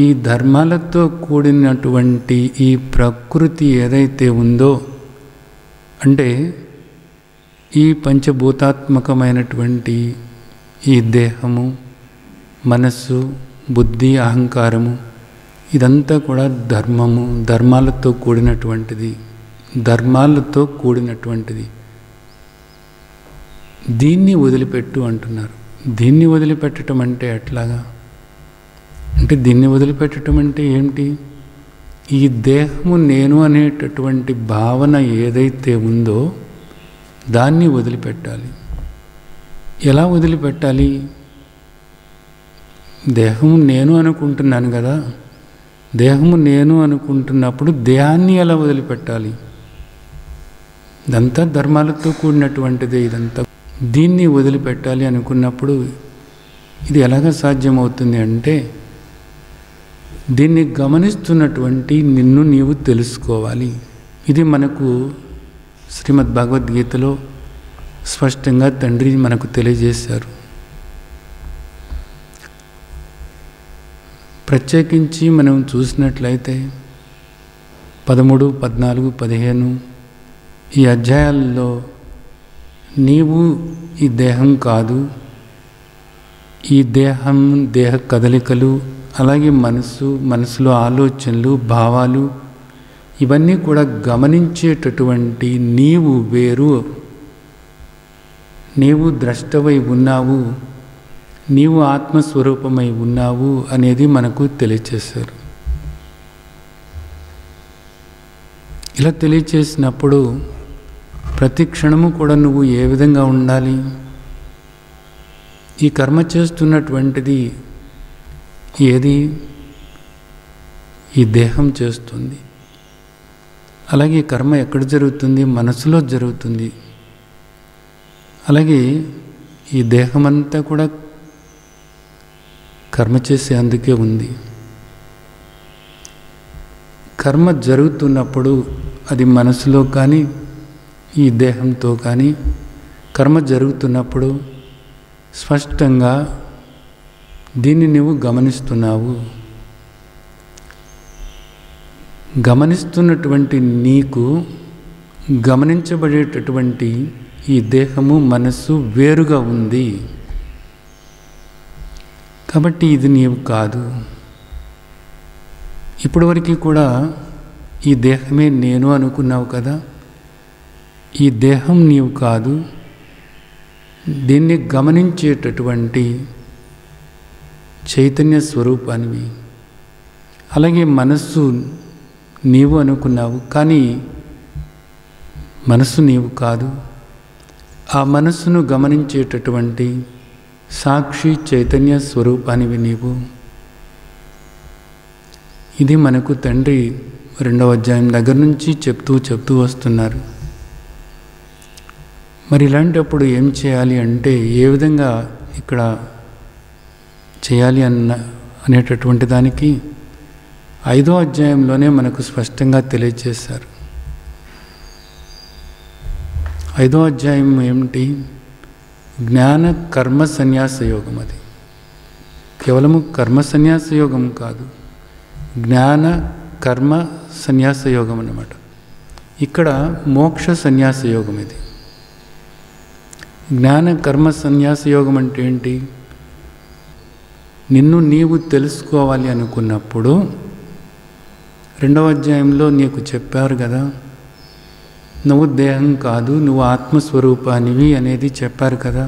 ఈ ధర్మాలతో కూడినటువంటి ఈ ప్రకృతి ఏదైతే ఉందో, అంటే ఈ పంచభూతాత్మకమైనటువంటి ఈ దేహము, మనస్సు, బుద్ధి, అహంకారము, ఇదంతా కూడా ధర్మాలతో కూడినటువంటిది. దీన్ని వదిలిపెట్టు అంటున్నారు. దీన్ని వదిలిపెట్టడం అంటే ఎట్లాగా? అంటే దీన్ని వదిలిపెట్టడం అంటే ఏమిటి? ఈ దేహము నేను అనేటటువంటి భావన ఏదైతే ఉందో దాన్ని వదిలిపెట్టాలి. ఎలా వదిలిపెట్టాలి? దేహము నేను అనుకుంటున్నాను కదా, దేహము నేను అనుకుంటున్నప్పుడు దేహాన్ని ఎలా వదిలిపెట్టాలి? ఇదంతా ధర్మాలతో కూడినటువంటిదే. ఇదంతా దీన్ని వదిలిపెట్టాలి అనుకున్నప్పుడు ఇది ఎలాగ సాధ్యమవుతుంది అంటే, దీన్ని గమనిస్తున్నటువంటి నిన్ను నీవు తెలుసుకోవాలి. ఇది మనకు శ్రీమద్ భగవద్గీతలో స్పష్టంగా తండ్రి మనకు తెలియజేశారు. ప్రత్యేకించి మనం చూసినట్లయితే 13, 14, 15 ఈ అధ్యాయాల్లో నీవు ఈ దేహం కాదు, ఈ దేహం, దేహ కదలికలు, అలాగే మనసులో ఆలోచనలు, భావాలు ఇవన్నీ కూడా గమనించేటటువంటి నీవు వేరు, నీవు ద్రష్టవై ఉన్నావు, నీవు ఆత్మస్వరూపమై ఉన్నావు అనేది మనకు తెలియచేశారు. ఇలా తెలియచేసినప్పుడు ప్రతి క్షణము కూడా నువ్వు ఏ విధంగా ఉండాలి? ఈ కర్మ చేస్తున్నటువంటిది ఏది? ఈ దేహం చేస్తుంది. అలాగే ఈ కర్మ ఎక్కడ జరుగుతుంది? మనసులో జరుగుతుంది. అలాగే ఈ దేహమంతా కూడా కర్మ చేసే అందుకే ఉంది. కర్మ జరుగుతున్నప్పుడు అది మనసులో కానీ ఈ దేహంతో కానీ కర్మ జరుగుతున్నప్పుడు స్పష్టంగా దీన్ని నువ్వు గమనిస్తున్నావు. గమనిస్తున్నటువంటి నీకు గమనించబడేటటువంటి ఈ దేహము, మనస్సు వేరుగా ఉంది. కాబట్టి ఇది నీవు కాదు. ఇప్పటివరకు కూడా ఈ దేహమే నేను అనుకున్నావు కదా, ఈ దేహం నీవు కాదు. దీన్ని గమనించేటటువంటి చైతన్య స్వరూపానివి. అలాగే మనస్సు నీవు అనుకున్నావు, కానీ మనస్సు నీవు కాదు. ఆ మనస్సును గమనించేటటువంటి సాక్షి చైతన్య స్వరూపానివి నీవు. ఇది మనకు తండ్రి 2వ అధ్యాయం దగ్గర నుంచి చెప్తూ వస్తున్నారు. మరి ఇలాంటప్పుడు ఏం చేయాలి అంటే, ఏ విధంగా ఇక్కడ చేయాలి అనేటటువంటి దానికి 5వ అధ్యాయంలోనే మనకు స్పష్టంగా తెలియజేశారు. 5వ అధ్యాయం ఏమిటి? జ్ఞాన కర్మ సన్యాస యోగం. అది కేవలము కర్మ సన్యాస యోగం కాదు, జ్ఞాన కర్మ సన్యాస యోగం అన్నమాట. ఇక్కడ మోక్ష సన్యాస యోగం. ఇది జ్ఞాన కర్మ సన్యాస యోగం అంటే ఏంటి? నిన్ను నీవు తెలుసుకోవాలి అనుకున్నప్పుడు 2వ అధ్యాయంలో నీకు చెప్పారు కదా, నువ్వు దేహం కాదు, నువ్వు ఆత్మస్వరూపానివి అనేది చెప్పారు కదా.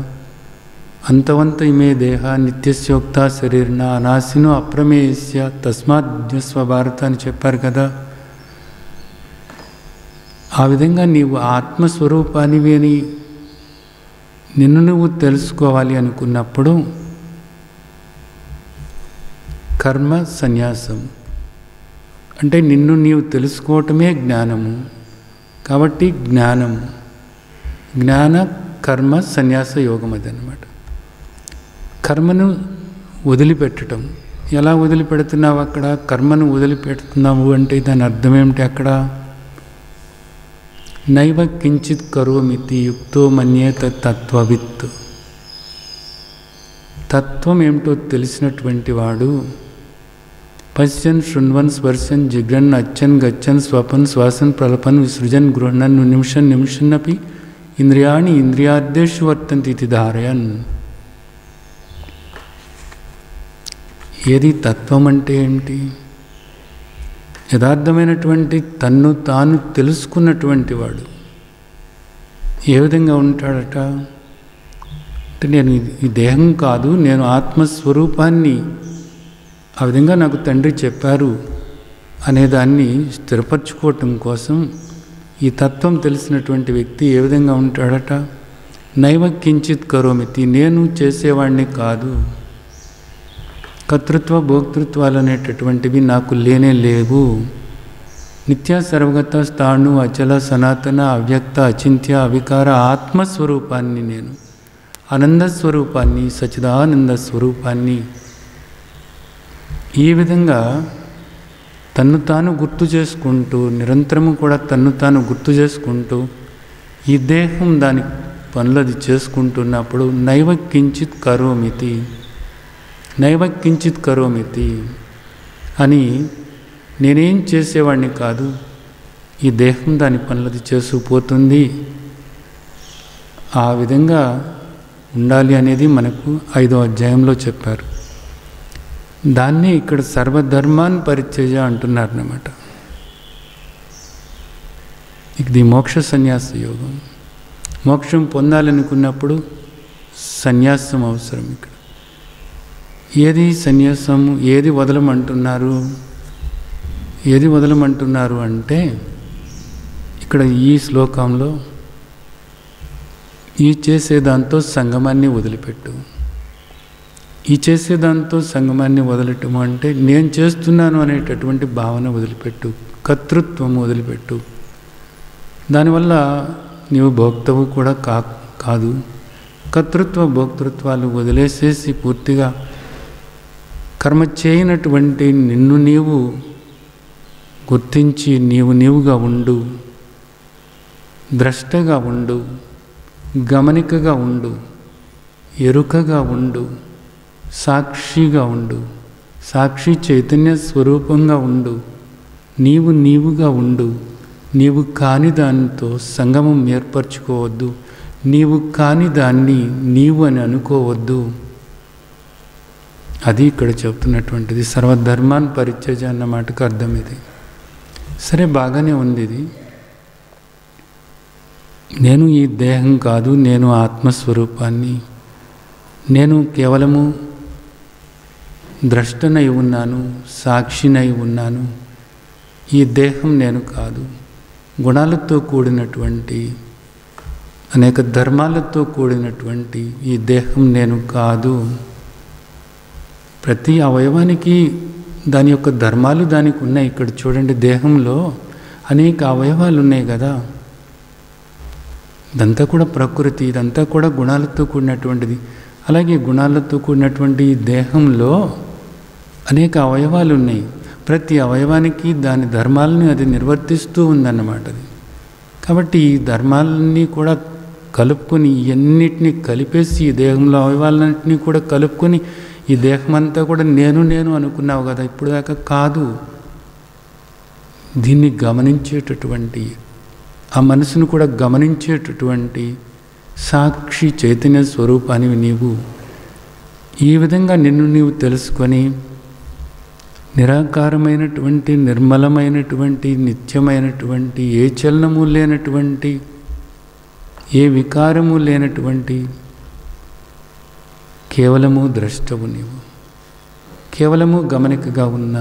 అంతవంత ఇమే దేహ నిత్యస్యోక్త శరీర్న అనాశినో అప్రమేయస్య తస్మాద్యస్వ భారత అని చెప్పారు కదా. ఆ విధంగా నీవు ఆత్మస్వరూపానివి అని నిన్ను నువ్వు తెలుసుకోవాలి అనుకున్నప్పుడు కర్మ సన్యాసం అంటే నిన్ను నీవు తెలుసుకోవటమే జ్ఞానము. కాబట్టి జ్ఞానము, జ్ఞాన కర్మ సన్యాస యోగం అదనమాట. కర్మను వదిలిపెట్టడం. ఎలా వదిలిపెడుతున్నావు? అక్కడ కర్మను వదిలిపెడుతున్నావు అంటే దాని అర్థం ఏమిటి? అక్కడ నైవ కించిత్ కరోమితి యుక్తో మన్యేత తత్వవిత్. తత్వం ఏమిటో తెలిసినటువంటి వాడు పశ్యన్ శృణ్వన్ స్పర్శన్ జిగ్రన్ అచ్చన్ గచ్చన్ స్వపన్ శ్వాసన్ ప్రలపన్ విసృజన్ గృహణన్ నిమిషన్నపి ఇంద్రియాణి ఇంద్రియార్థేషు వర్తంతి ఇది ధారయన్. ఏది తత్వం అంటే ఏంటి? యథార్థమైనటువంటి తన్ను తాను తెలుసుకున్నటువంటి వాడు ఏ విధంగా ఉంటాడట అంటే, నేను ఈ దేహం కాదు, నేను ఆత్మస్వరూపాన్ని. ఆ విధంగా నాకు తండ్రి చెప్పారు అనేదాన్ని స్థిరపరచుకోవటం కోసం ఈ తత్వం తెలిసినటువంటి వ్యక్తి ఏ విధంగా ఉంటాడట? నైవ కించిత్ కరోమితి, నేను చేసేవాడిని కాదు, కర్తృత్వ భోక్తృత్వాలు అనేటటువంటివి నాకు లేనే లేవు, నిత్య సర్వగత స్థాణు అచల సనాతన అవ్యక్త అచింత్య అవికార ఆత్మస్వరూపాన్ని, నేను ఆనందస్వరూపాన్ని, సచిదానంద స్వరూపాన్ని. ఈ విధంగా తన్ను తాను గుర్తు చేసుకుంటూ, నిరంతరము కూడా తన్ను తాను గుర్తు చేసుకుంటూ, ఈ దేహం దాని పనులది చేసుకుంటున్నప్పుడు నైవ కించిత్ కరోమితి, నైవ కించిత్ కరోమితి అని నేనేం చేసేవాడిని కాదు, ఈ దేహం దాని పనులది చేసుకుపోతుంది. ఆ విధంగా ఉండాలి అనేది మనకు 5వ అధ్యాయంలో చెప్పారు. దాన్ని ఇక్కడ సర్వధర్మాన్ పరిత్యజ అంటున్నారు అన్నమాట. ఇది మోక్ష సన్యాస యోగం. మోక్షం పొందాలనుకున్నప్పుడు సన్యాసం అవసరం. ఇక్కడ ఏది సన్యాసము, ఏది వదలమంటున్నారు? ఏది వదలమంటున్నారు అంటే ఇక్కడ ఈ శ్లోకంలో ఈ చేసేదాంతో సంగమాన్ని వదిలిపెట్టు. ఈ చేసేదాంతో సంగమాన్ని వదలటము అంటే నేను చేస్తున్నాను అనేటటువంటి భావన వదిలిపెట్టు, కర్తృత్వం వదిలిపెట్టు. దానివల్ల నీవు భోక్తవు కూడా కాదు. కర్తృత్వ భోక్తృత్వాలు వదిలేసేసి పూర్తిగా కర్మ చేయనటువంటి నిన్ను నీవు గుర్తించి నీవుగా ఉండు, ద్రష్టగా ఉండు, గమనికగా ఉండు, ఎరుకగా ఉండు, సాక్షిగా ఉండు, సాక్షి చైతన్య స్వరూపంగా ఉండు, నీవుగా ఉండు. నీవు కాని దానితో సంగమం ఏర్పరచుకోవద్దు, నీవు కాని దాన్ని నీవు అని అనుకోవద్దు. అది ఇక్కడ చెప్తున్నటువంటిది. సర్వధర్మాన్ పరిత్యజ అన్న మాటకు అర్థం ఇది. సరే, బాగానే ఉంది ఇది. నేను ఈ దేహం కాదు, నేను ఆత్మస్వరూపాన్ని, నేను కేవలము ద్రష్టనై ఉన్నాను, సాక్షినై ఉన్నాను. ఈ దేహం నేను కాదు. గుణాలతో కూడినటువంటి, అనేక ధర్మాలతో కూడినటువంటి ఈ దేహం నేను కాదు. ప్రతి అవయవానికి దాని యొక్క ధర్మాలు దానికి ఉన్నాయి. ఇక్కడ చూడండి, దేహంలో అనేక అవయవాలు ఉన్నాయి కదా. ఇదంతా కూడా ప్రకృతి, ఇదంతా కూడా గుణాలతో కూడినటువంటిది. అలాగే గుణాలతో కూడినటువంటి ఈ దేహంలో అనేక అవయవాలు ఉన్నాయి. ప్రతి అవయవానికి దాని ధర్మాలని అది నిర్వర్తిస్తూ ఉందన్నమాట. అది కాబట్టి ఈ ధర్మాలన్నీ కూడా కలుపుకొని, ఇవన్నిటినీ కలిపేసి ఈ దేహంలో అవయవాలన్నింటినీ కూడా కలుపుకొని ఈ దేహం అంతా కూడా నేను అనుకున్నావు కదా, ఇప్పుడు దాకా కాదు. దీన్ని గమనించేటటువంటి, ఆ మనసును కూడా గమనించేటటువంటి సాక్షి చైతన్య స్వరూపానివి నీవు. ఈ విధంగా నిన్ను నీవు తెలుసుకొని నిరాకారమైనటువంటి, నిర్మలమైనటువంటి, నిత్యమైనటువంటి, ఏ చలనము లేనటువంటి, ఏ వికారము లేనటువంటి కేవలము ద్రష్టవు నీవు, కేవలము గమనికగా ఉన్న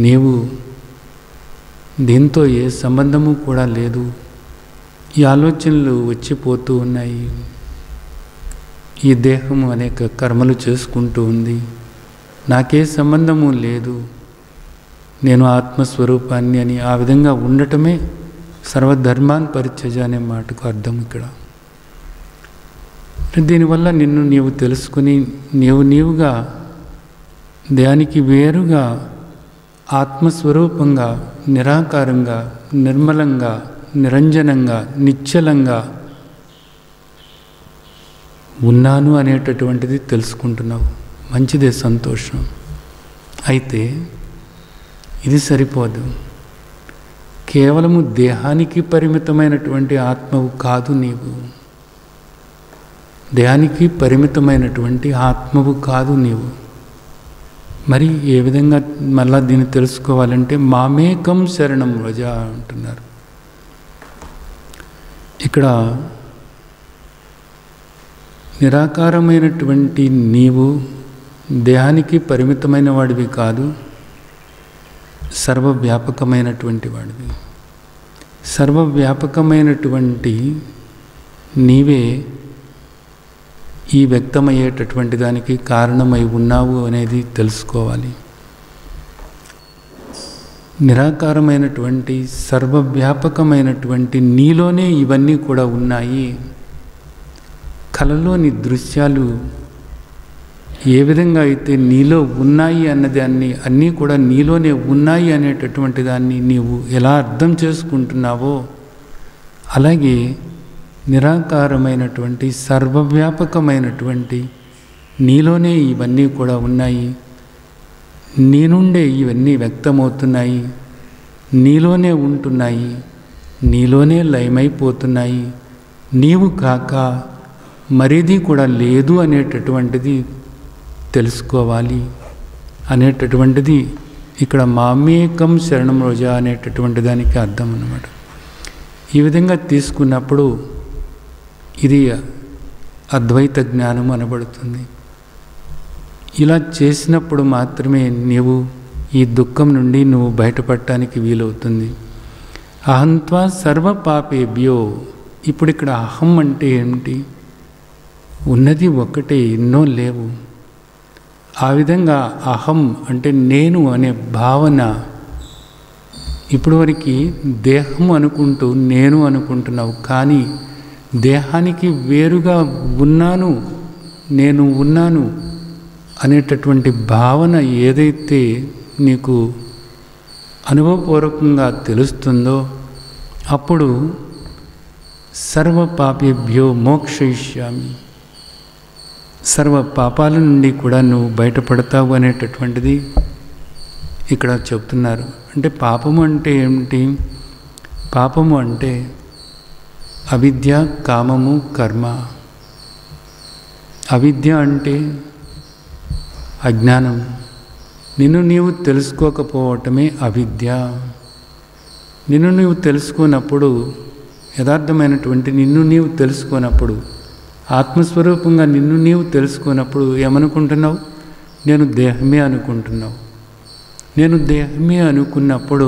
నీవు. దీంతో ఏ సంబంధము కూడా లేదు. ఈ ఆలోచనలు వచ్చిపోతూ ఉన్నాయి. ఈ దేహము అనేక కర్మలు చేసుకుంటూ ఉంది, నాకే సంబంధము లేదు, నేను ఆత్మస్వరూపాన్ని అని ఆ విధంగా ఉండటమే సర్వధర్మాన్ పరిత్యజ అనే మాటకు అర్థం ఇక్కడ. దీనివల్ల నిన్ను నీవు తెలుసుకుని నీవుగా దానికి వేరుగా ఆత్మస్వరూపంగా, నిరాకారంగా, నిర్మలంగా, నిరంజనంగా, నిశ్చలంగా ఉన్నాను అనేటటువంటిది తెలుసుకుంటున్నావు. మంచిదే, సంతోషం. అయితే ఇది సరిపోదు. కేవలము దేహానికి పరిమితమైనటువంటి ఆత్మవు కాదు నీవు. దేహానికి పరిమితమైనటువంటి ఆత్మవు కాదు నీవు. మరి ఏ విధంగా మళ్ళా దీన్ని తెలుసుకోవాలంటే మామేకం శరణం వ్రజ అంటున్నారు. ఇక్కడ నిరాకారమైనటువంటి నీవు దేహానికి పరిమితమైన వాడివి కాదు. సర్వవ్యాపకమైనటువంటి వాడివి. సర్వవ్యాపకమైనటువంటి నీవే ఈ వ్యక్తమయ్యేటటువంటి దానికి కారణమై ఉన్నావు అనేది తెలుసుకోవాలి. నిరాకారమైనటువంటి సర్వవ్యాపకమైనటువంటి నీలోనే ఇవన్నీ కూడా ఉన్నాయి. కళలోని దృశ్యాలు ఏ విధంగా అయితే నీలో ఉన్నాయి అన్నదాన్ని అన్నీ కూడా నీలోనే ఉన్నాయి అనేటటువంటి దాన్ని నీవు ఎలా అర్థం చేసుకుంటున్నావో అలాగే నిరాకారమైనటువంటి సర్వవ్యాపకమైనటువంటి నీలోనే ఇవన్నీ కూడా ఉన్నాయి. నీ నుండే ఇవన్నీ వ్యక్తమవుతున్నాయి, నీలోనే ఉంటున్నాయి, నీలోనే లయమైపోతున్నాయి. నీవు కాక మరేది కూడా లేదు అనేటటువంటిది తెలుసుకోవాలి. అనేటటువంటిది ఇక్కడ మామేకం శరణం రోజా అనేటటువంటి దానికి అర్థం అన్నమాట. ఈ విధంగా తీసుకున్నప్పుడు ఇది అద్వైత జ్ఞానం అనబడుతుంది. ఇలా చేసినప్పుడు మాత్రమే నీవు ఈ దుఃఖం నుండి నువ్వు బయటపడటానికి వీలవుతుంది. అహంత్వా సర్వ పాపేభ్యో. ఇప్పుడు ఇక్కడ అహం అంటే ఏమిటి? ఉన్నది ఒకటే, ఎన్నో లేవు. ఆ విధంగా అహం అంటే నేను అనే భావన ఇప్పుడు వరకు దేహం అనుకుంటూ నేను అనుకుంటున్నావు, కానీ దేహానికి వేరుగా ఉన్నాను, నేను ఉన్నాను అనేటటువంటి భావన ఏదైతే నీకు అనుభవపూర్వకంగా తెలుస్తుందో అప్పుడు సర్వ పాపేభ్యో మోక్షయిష్యామి, సర్వ పాపాల నుండి కూడా నువ్వు బయటపడతావు అనేటటువంటిది ఇక్కడ చెప్తున్నారు. అంటే పాపము అంటే ఏమిటి? పాపము అంటే అవిద్య, కామము, కర్మ. అవిద్య అంటే అజ్ఞానం, నిన్ను నీవు తెలుసుకోకపోవటమే అవిద్య. నిన్ను నీవు తెలుసుకున్నప్పుడు, యథార్థమైనటువంటి నిన్ను నీవు తెలుసుకున్నప్పుడు, ఆత్మస్వరూపంగా నిన్ను నీవు తెలుసుకున్నప్పుడు ఏమనుకుంటున్నావు? నేను దేహమే అనుకుంటున్నావు. నేను దేహమే అనుకున్నప్పుడు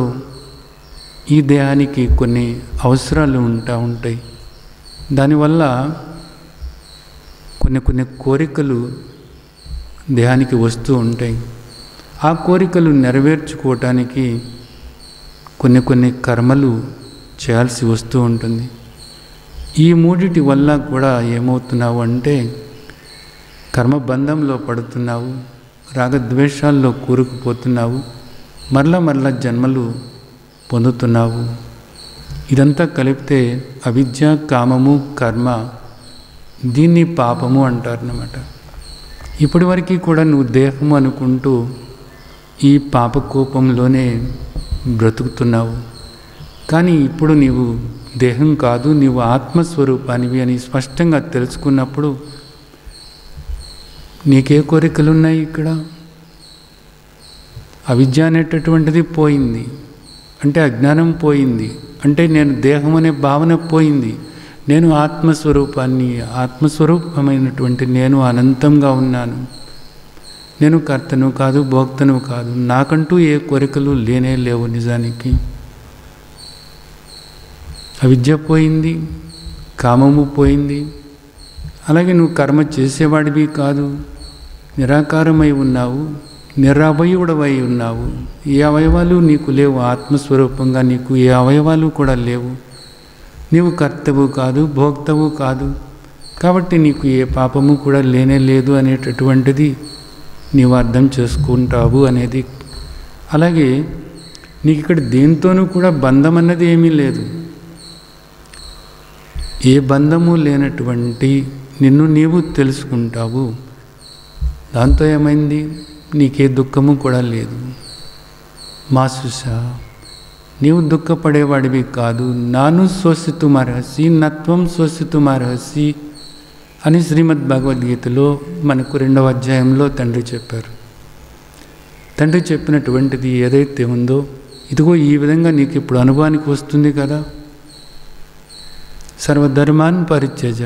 ఈ దేహానికి కొన్ని అవసరాలు ఉంటాయి. దానివల్ల కొన్ని కోరికలు దేహానికి వస్తూ ఉంటాయి. ఆ కోరికలు నెరవేర్చుకోవటానికి కొన్ని కర్మలు చేయాల్సి వస్తూ ఉంటుంది. ఈ మూడిటి వల్ల కూడా ఏమవుతున్నావు అంటే కర్మబంధంలో పడుతున్నావు, రాగద్వేషాల్లో కూరుకుపోతున్నావు, మరలా జన్మలు పొందుతున్నావు. ఇదంతా కలిపితే అవిద్య, కామము, కర్మ, దీన్ని పాపము అంటారన్నమాట. ఇప్పటి వరకు కూడా నువ్వు దేహము అనుకుంటూ ఈ పాపకోపంలోనే బ్రతుకుతున్నావు. కానీ ఇప్పుడు నీవు దేహం కాదు, నీవు ఆత్మస్వరూపానివి అని స్పష్టంగా తెలుసుకున్నప్పుడు నీకే కోరికలున్నాయి? ఇక్కడ అవిద్య అనేటటువంటిది పోయింది, అంటే అజ్ఞానం పోయింది, అంటే నేను దేహం అనే భావన పోయింది. నేను ఆత్మస్వరూపాన్ని, ఆత్మస్వరూపమైనటువంటి నేను అనంతంగా ఉన్నాను. నేను కర్తను కాదు, భోక్తను కాదు, నాకంటూ ఏ కోరికలు లేనే లేవు. నిజానికి అవిద్య పోయింది, కామము పోయింది. అలాగే నువ్వు కర్మ చేసేవాడివి కాదు, నిరాకారమై ఉన్నావు, నిరవయవుడవై ఉన్నావు. ఏ అవయవాలు నీకు లేవు, ఆత్మస్వరూపంగా నీకు ఏ అవయవాలు కూడా లేవు. నీవు కర్తవు కాదు, భోక్తవు కాదు, కాబట్టి నీకు ఏ పాపము కూడా లేనే లేదు అనేటటువంటిది నీవు అర్థం చేసుకుంటావు అనేది. అలాగే నీకు ఇక్కడ దేంతోనూ కూడా బంధం అన్నది ఏమీ లేదు. ఏ బంధము లేనటువంటి నిన్ను నీవు తెలుసుకుంటావు. దాంతో ఏమైంది? నీకే దుఃఖము కూడా లేదు. మాసుసా, నీవు దుఃఖపడేవాడివి కాదు. నాను శ్వసితుమర్హసి నత్వం శ్వసితుమర్హసి అని శ్రీమద్ భగవద్గీతలో మనకు 2వ అధ్యాయంలో తండ్రి చెప్పారు. తండ్రి చెప్పినటువంటిది ఏదైతే ఉందో ఇదిగో ఈ విధంగా నీకు ఇప్పుడు అనుభవానికి వస్తుంది కదా. సర్వధర్మాన్ పరిత్యజ,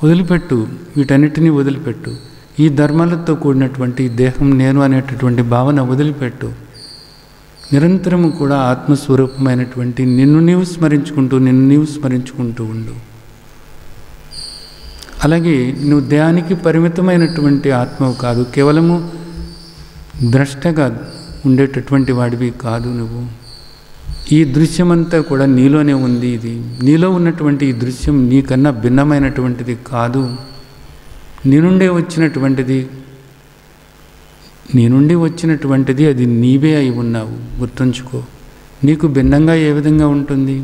వదిలిపెట్టు, వీటన్నిటినీ వదిలిపెట్టు. ఈ ధర్మాలతో కూడినటువంటి దేహం నేను అనేటటువంటి భావన వదిలిపెట్టు. నిరంతరము కూడా ఆత్మస్వరూపమైనటువంటి నిన్ను నీవు స్మరించుకుంటూ ఉండు. అలాగే నువ్వు దేహానికి పరిమితమైనటువంటి ఆత్మవు కాదు, కేవలము ద్రష్టగా ఉండేటటువంటి వాడివి కాదు. నువ్వు ఈ దృశ్యమంతా కూడా నీలోనే ఉంది. ఇది నీలో ఉన్నటువంటి ఈ దృశ్యం నీకన్నా భిన్నమైనటువంటిది కాదు. నీ నుండి వచ్చినటువంటిది అది నీవే అయి ఉన్నావు. గుర్తుంచుకో. నీకు భిన్నంగా ఏ విధంగా ఉంటుంది?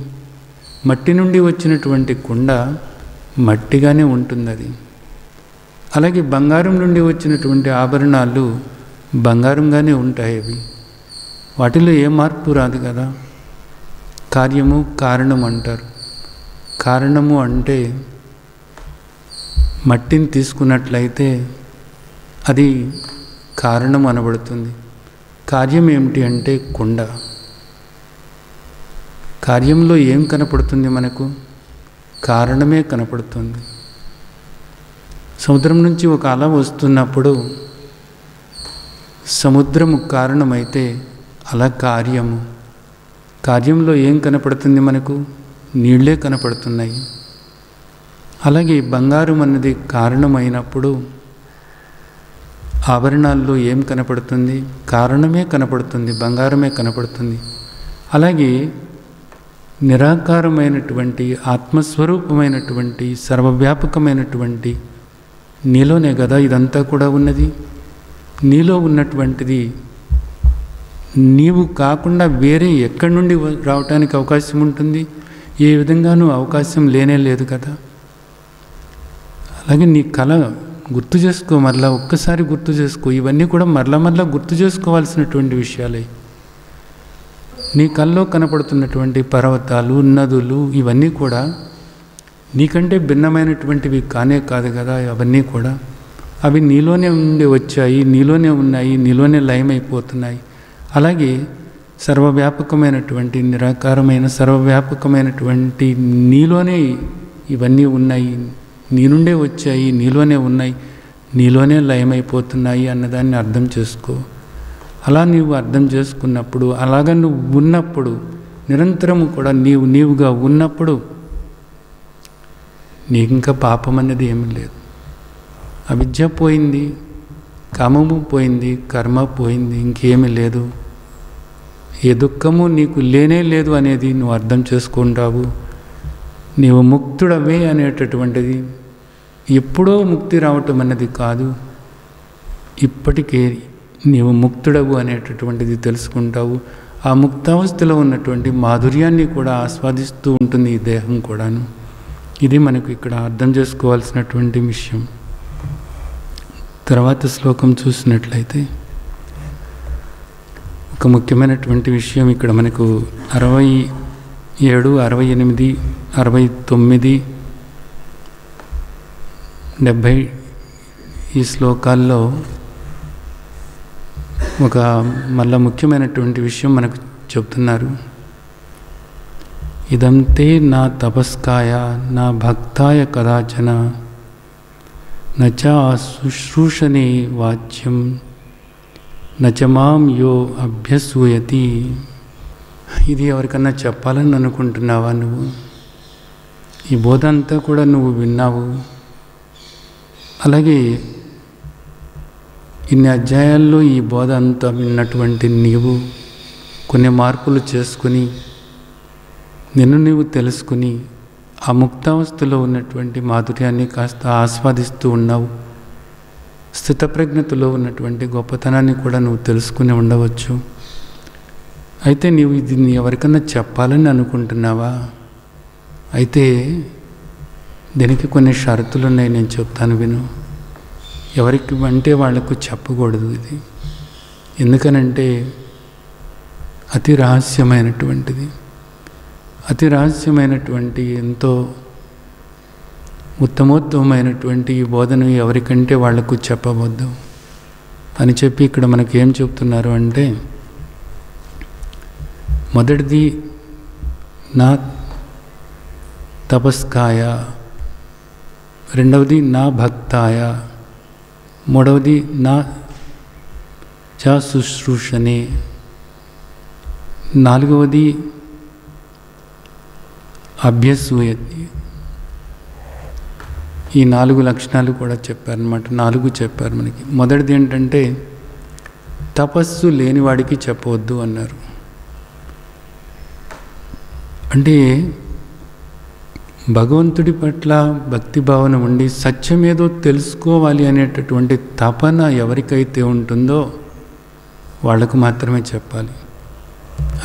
మట్టి నుండి వచ్చినటువంటి కుండ మట్టిగానే ఉంటుంది అది. అలాగే బంగారం నుండి వచ్చినటువంటి ఆభరణాలు బంగారంగానే ఉంటాయి. అవి వాటిలో ఏ మార్పు రాదు కదా. కార్యము కారణం అంటారు. కారణము అంటే మట్టిని తీసుకున్నట్లయితే అది కారణం అనబడుతుంది. కార్యం ఏమిటి అంటే కుండ. కార్యంలో ఏం కనపడుతుంది మనకు? కారణమే కనపడుతుంది. సముద్రం నుంచి ఒక అల వస్తున్నప్పుడు సముద్రము కారణమైతే అలా కార్యము. కార్యంలో ఏం కనపడుతుంది మనకు? నీళ్ళే కనపడుతున్నాయి. అలాగే బంగారం అన్నది కారణమైనప్పుడు ఆభరణాల్లో ఏం కనపడుతుంది? కారణమే కనపడుతుంది, బంగారమే కనపడుతుంది. అలాగే నిరాకారమైనటువంటి ఆత్మస్వరూపమైనటువంటి సర్వవ్యాపకమైనటువంటి నీలోనే కదా ఇదంతా కూడా ఉన్నది. నీలో ఉన్నటువంటిది నీవు కాకుండా వేరే ఎక్కడి నుండి రావటానికి అవకాశం ఉంటుంది? ఏ విధంగానూ అవకాశం లేనే లేదు కదా. అలాగే నీ కళ గుర్తు చేసుకో, మరలా ఒక్కసారి గుర్తు చేసుకో. ఇవన్నీ కూడా మరలా గుర్తు చేసుకోవాల్సినటువంటి విషయాలే. నీ కల్లో కనపడుతున్నటువంటి పర్వతాలు, నదులు ఇవన్నీ కూడా నీకంటే భిన్నమైనటువంటివి కానే కాదు కదా. అవన్నీ కూడా అవి నీలోనే ఉండి వచ్చాయి, నీలోనే ఉన్నాయి, నీలోనే లయమైపోతున్నాయి. అలాగే సర్వవ్యాపకమైనటువంటి నిరాకారమైన సర్వవ్యాపకమైనటువంటి నీలోనే ఇవన్నీ ఉన్నాయి, నీ నుండే వచ్చాయి, నీలోనే ఉన్నాయి, నీలోనే లయమైపోతున్నాయి అన్నదాన్ని అర్థం చేసుకో. అలా నీవు అర్థం చేసుకున్నప్పుడు, అలాగా నువ్వు ఉన్నప్పుడు, నిరంతరము కూడా నీవుగా ఉన్నప్పుడు నీకు ఇంకా పాపం అనేది ఏమీ లేదు. అవిద్య పోయింది, కామము పోయింది, కర్మ పోయింది, ఇంకేమీ లేదు. ఏ దుఃఖము నీకు లేనే లేదు అనేది నువ్వు అర్థం చేసుకుంటావు. నీవు ముక్తుడవే అనేటటువంటిది ఎప్పుడో ముక్తి రావటం అన్నది కాదు, ఇప్పటికే నీవు ముక్తుడవు అనేటటువంటిది తెలుసుకుంటావు. ఆ ముక్తావస్థలో ఉన్నటువంటి మాధుర్యాన్ని కూడా ఆస్వాదిస్తూ ఉంటుంది ఈ దేహం కూడాను. ఇది మనకు ఇక్కడ అర్థం చేసుకోవాల్సినటువంటి విషయం. తర్వాత శ్లోకం చూసినట్లయితే ఒక ముఖ్యమైనటువంటి విషయం ఇక్కడ మనకు 67, 68, 69, 70 ఈ శ్లోకాల్లో ఒక మళ్ళా ముఖ్యమైనటువంటి విషయం మనకు చెప్తున్నారు. ఇదంతే నా తపస్కాయ నా భక్తాయ కదాచన నచ శుశ్రూషణే వాచ్యం నచమాం యో అభ్యసూయతి. ఇది ఎవరికన్నా చెప్పాలని అనుకుంటున్నావా? నువ్వు ఈ బోధ అంతా కూడా నువ్వు విన్నావు. అలాగే ఇన్ని అధ్యాయాల్లో ఈ బోధ అంతా విన్నటువంటి నీవు కొన్ని మార్పులు చేసుకుని నిన్ను నీవు తెలుసుకుని ఆ ముక్తావస్థలో ఉన్నటువంటి మాధుర్యాన్ని కాస్త ఆస్వాదిస్తూ ఉన్నావు. స్థితప్రజ్ఞతలో ఉన్నటువంటి గొప్పతనాన్ని కూడా నువ్వు తెలుసుకుని ఉండవచ్చు. అయితే నీవు ఇది ఎవరికన్నా చెప్పాలని అనుకుంటున్నావా? అయితే దీనికి కొన్ని షరతులు ఉన్నాయి, నేను చెప్తాను విను. ఎవరికి అంటే వాళ్లకు చెప్పకూడదు ఇది. ఎందుకనంటే అతి రహస్యమైనటువంటిది. అతి రహస్యమైనటువంటి ఎంతో ఉత్తమోత్తమైనటువంటి ఈ బోధను ఎవరికంటే వాళ్లకు చెప్పవద్దు అని చెప్పి ఇక్కడ మనకి ఏం చెప్తున్నారు అంటే, మొదటిది నా తపస్కాయ, రెండవది నా భక్తాయ, మూడవది నా చ శుశ్రూషణే, నాలుగవది అభ్యసూయతి. ఈ 4 లక్షణాలు కూడా చెప్పారనమాట. 4 చెప్పారు మనకి. మొదటిది ఏంటంటే తపస్సు లేనివాడికి చెప్పవద్దు అన్నారు. అంటే భగవంతుడి పట్ల భక్తి భావన ఉండి సత్యమేదో తెలుసుకోవాలి అనేటటువంటి తపన ఎవరికైతే ఉంటుందో వాళ్ళకు మాత్రమే చెప్పాలి.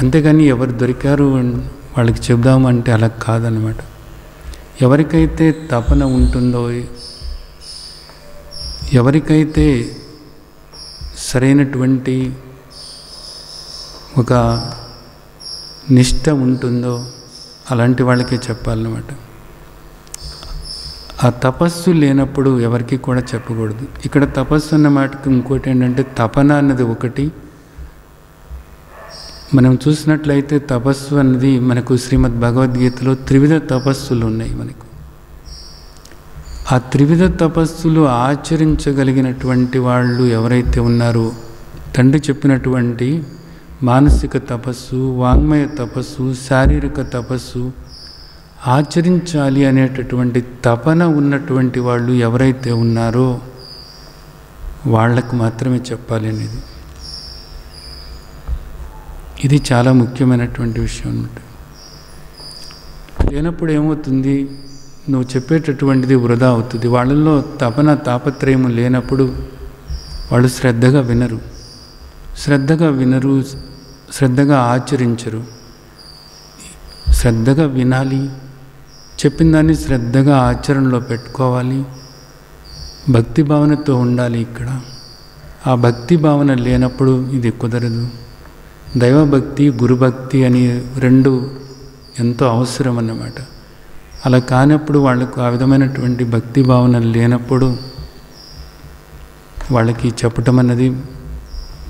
అంతేగాని ఎవరు దొరికారు వాళ్ళకి చెబుదామంటే అలా కాదనమాట. ఎవరికైతే తపన ఉంటుందో, ఎవరికైతే సరైనటువంటి ఒక నిష్ట ఉంటుందో అలాంటి వాళ్ళకే చెప్పాలన్నమాట. ఆ తపస్సు లేనప్పుడు ఎవరికి కూడా చెప్పకూడదు. ఇక్కడ తపస్సు అన్న మాటకు ఇంకోటి ఏంటంటే తపన అన్నది ఒకటి. మనం చూసినట్లయితే తపస్సు అన్నది మనకు శ్రీమద్ భగవద్గీతలో త్రివిధ తపస్సులు ఉన్నాయి మనకు. ఆ త్రివిధ తపస్సులు ఆచరించగలిగినటువంటి వాళ్ళు ఎవరైతే ఉన్నారో, తండ్రి చెప్పినటువంటి మానసిక తపస్సు, వాంగ్మయ తపస్సు, శారీరక తపస్సు ఆచరించాలి అనేటటువంటి తపన ఉన్నటువంటి వాళ్ళు ఎవరైతే ఉన్నారో వాళ్లకు మాత్రమే చెప్పాలి అనేది. ఇది చాలా ముఖ్యమైనటువంటి విషయం అన్నమాట. లేనప్పుడు ఏమవుతుంది, నువ్వు చెప్పేటటువంటిది వృధా అవుతుంది. వాళ్ళల్లో తపన తాపత్రయం లేనప్పుడు వాళ్ళు శ్రద్ధగా వినరు, శ్రద్ధగా ఆచరించరు. శ్రద్ధగా వినాలి, చెప్పిన దాన్ని శ్రద్ధగా ఆచరణలో పెట్టుకోవాలి, భక్తి భావనతో ఉండాలి. ఇక్కడ ఆ భక్తి భావన లేనప్పుడు ఇది కుదరదు. దైవభక్తి, గురుభక్తి అని 2 ఎంతో అవసరం అన్నమాట. అలా కానప్పుడు వాళ్ళకు ఆ విధమైనటువంటి భక్తి భావన లేనప్పుడు వాళ్ళకి చెప్పటం అన్నది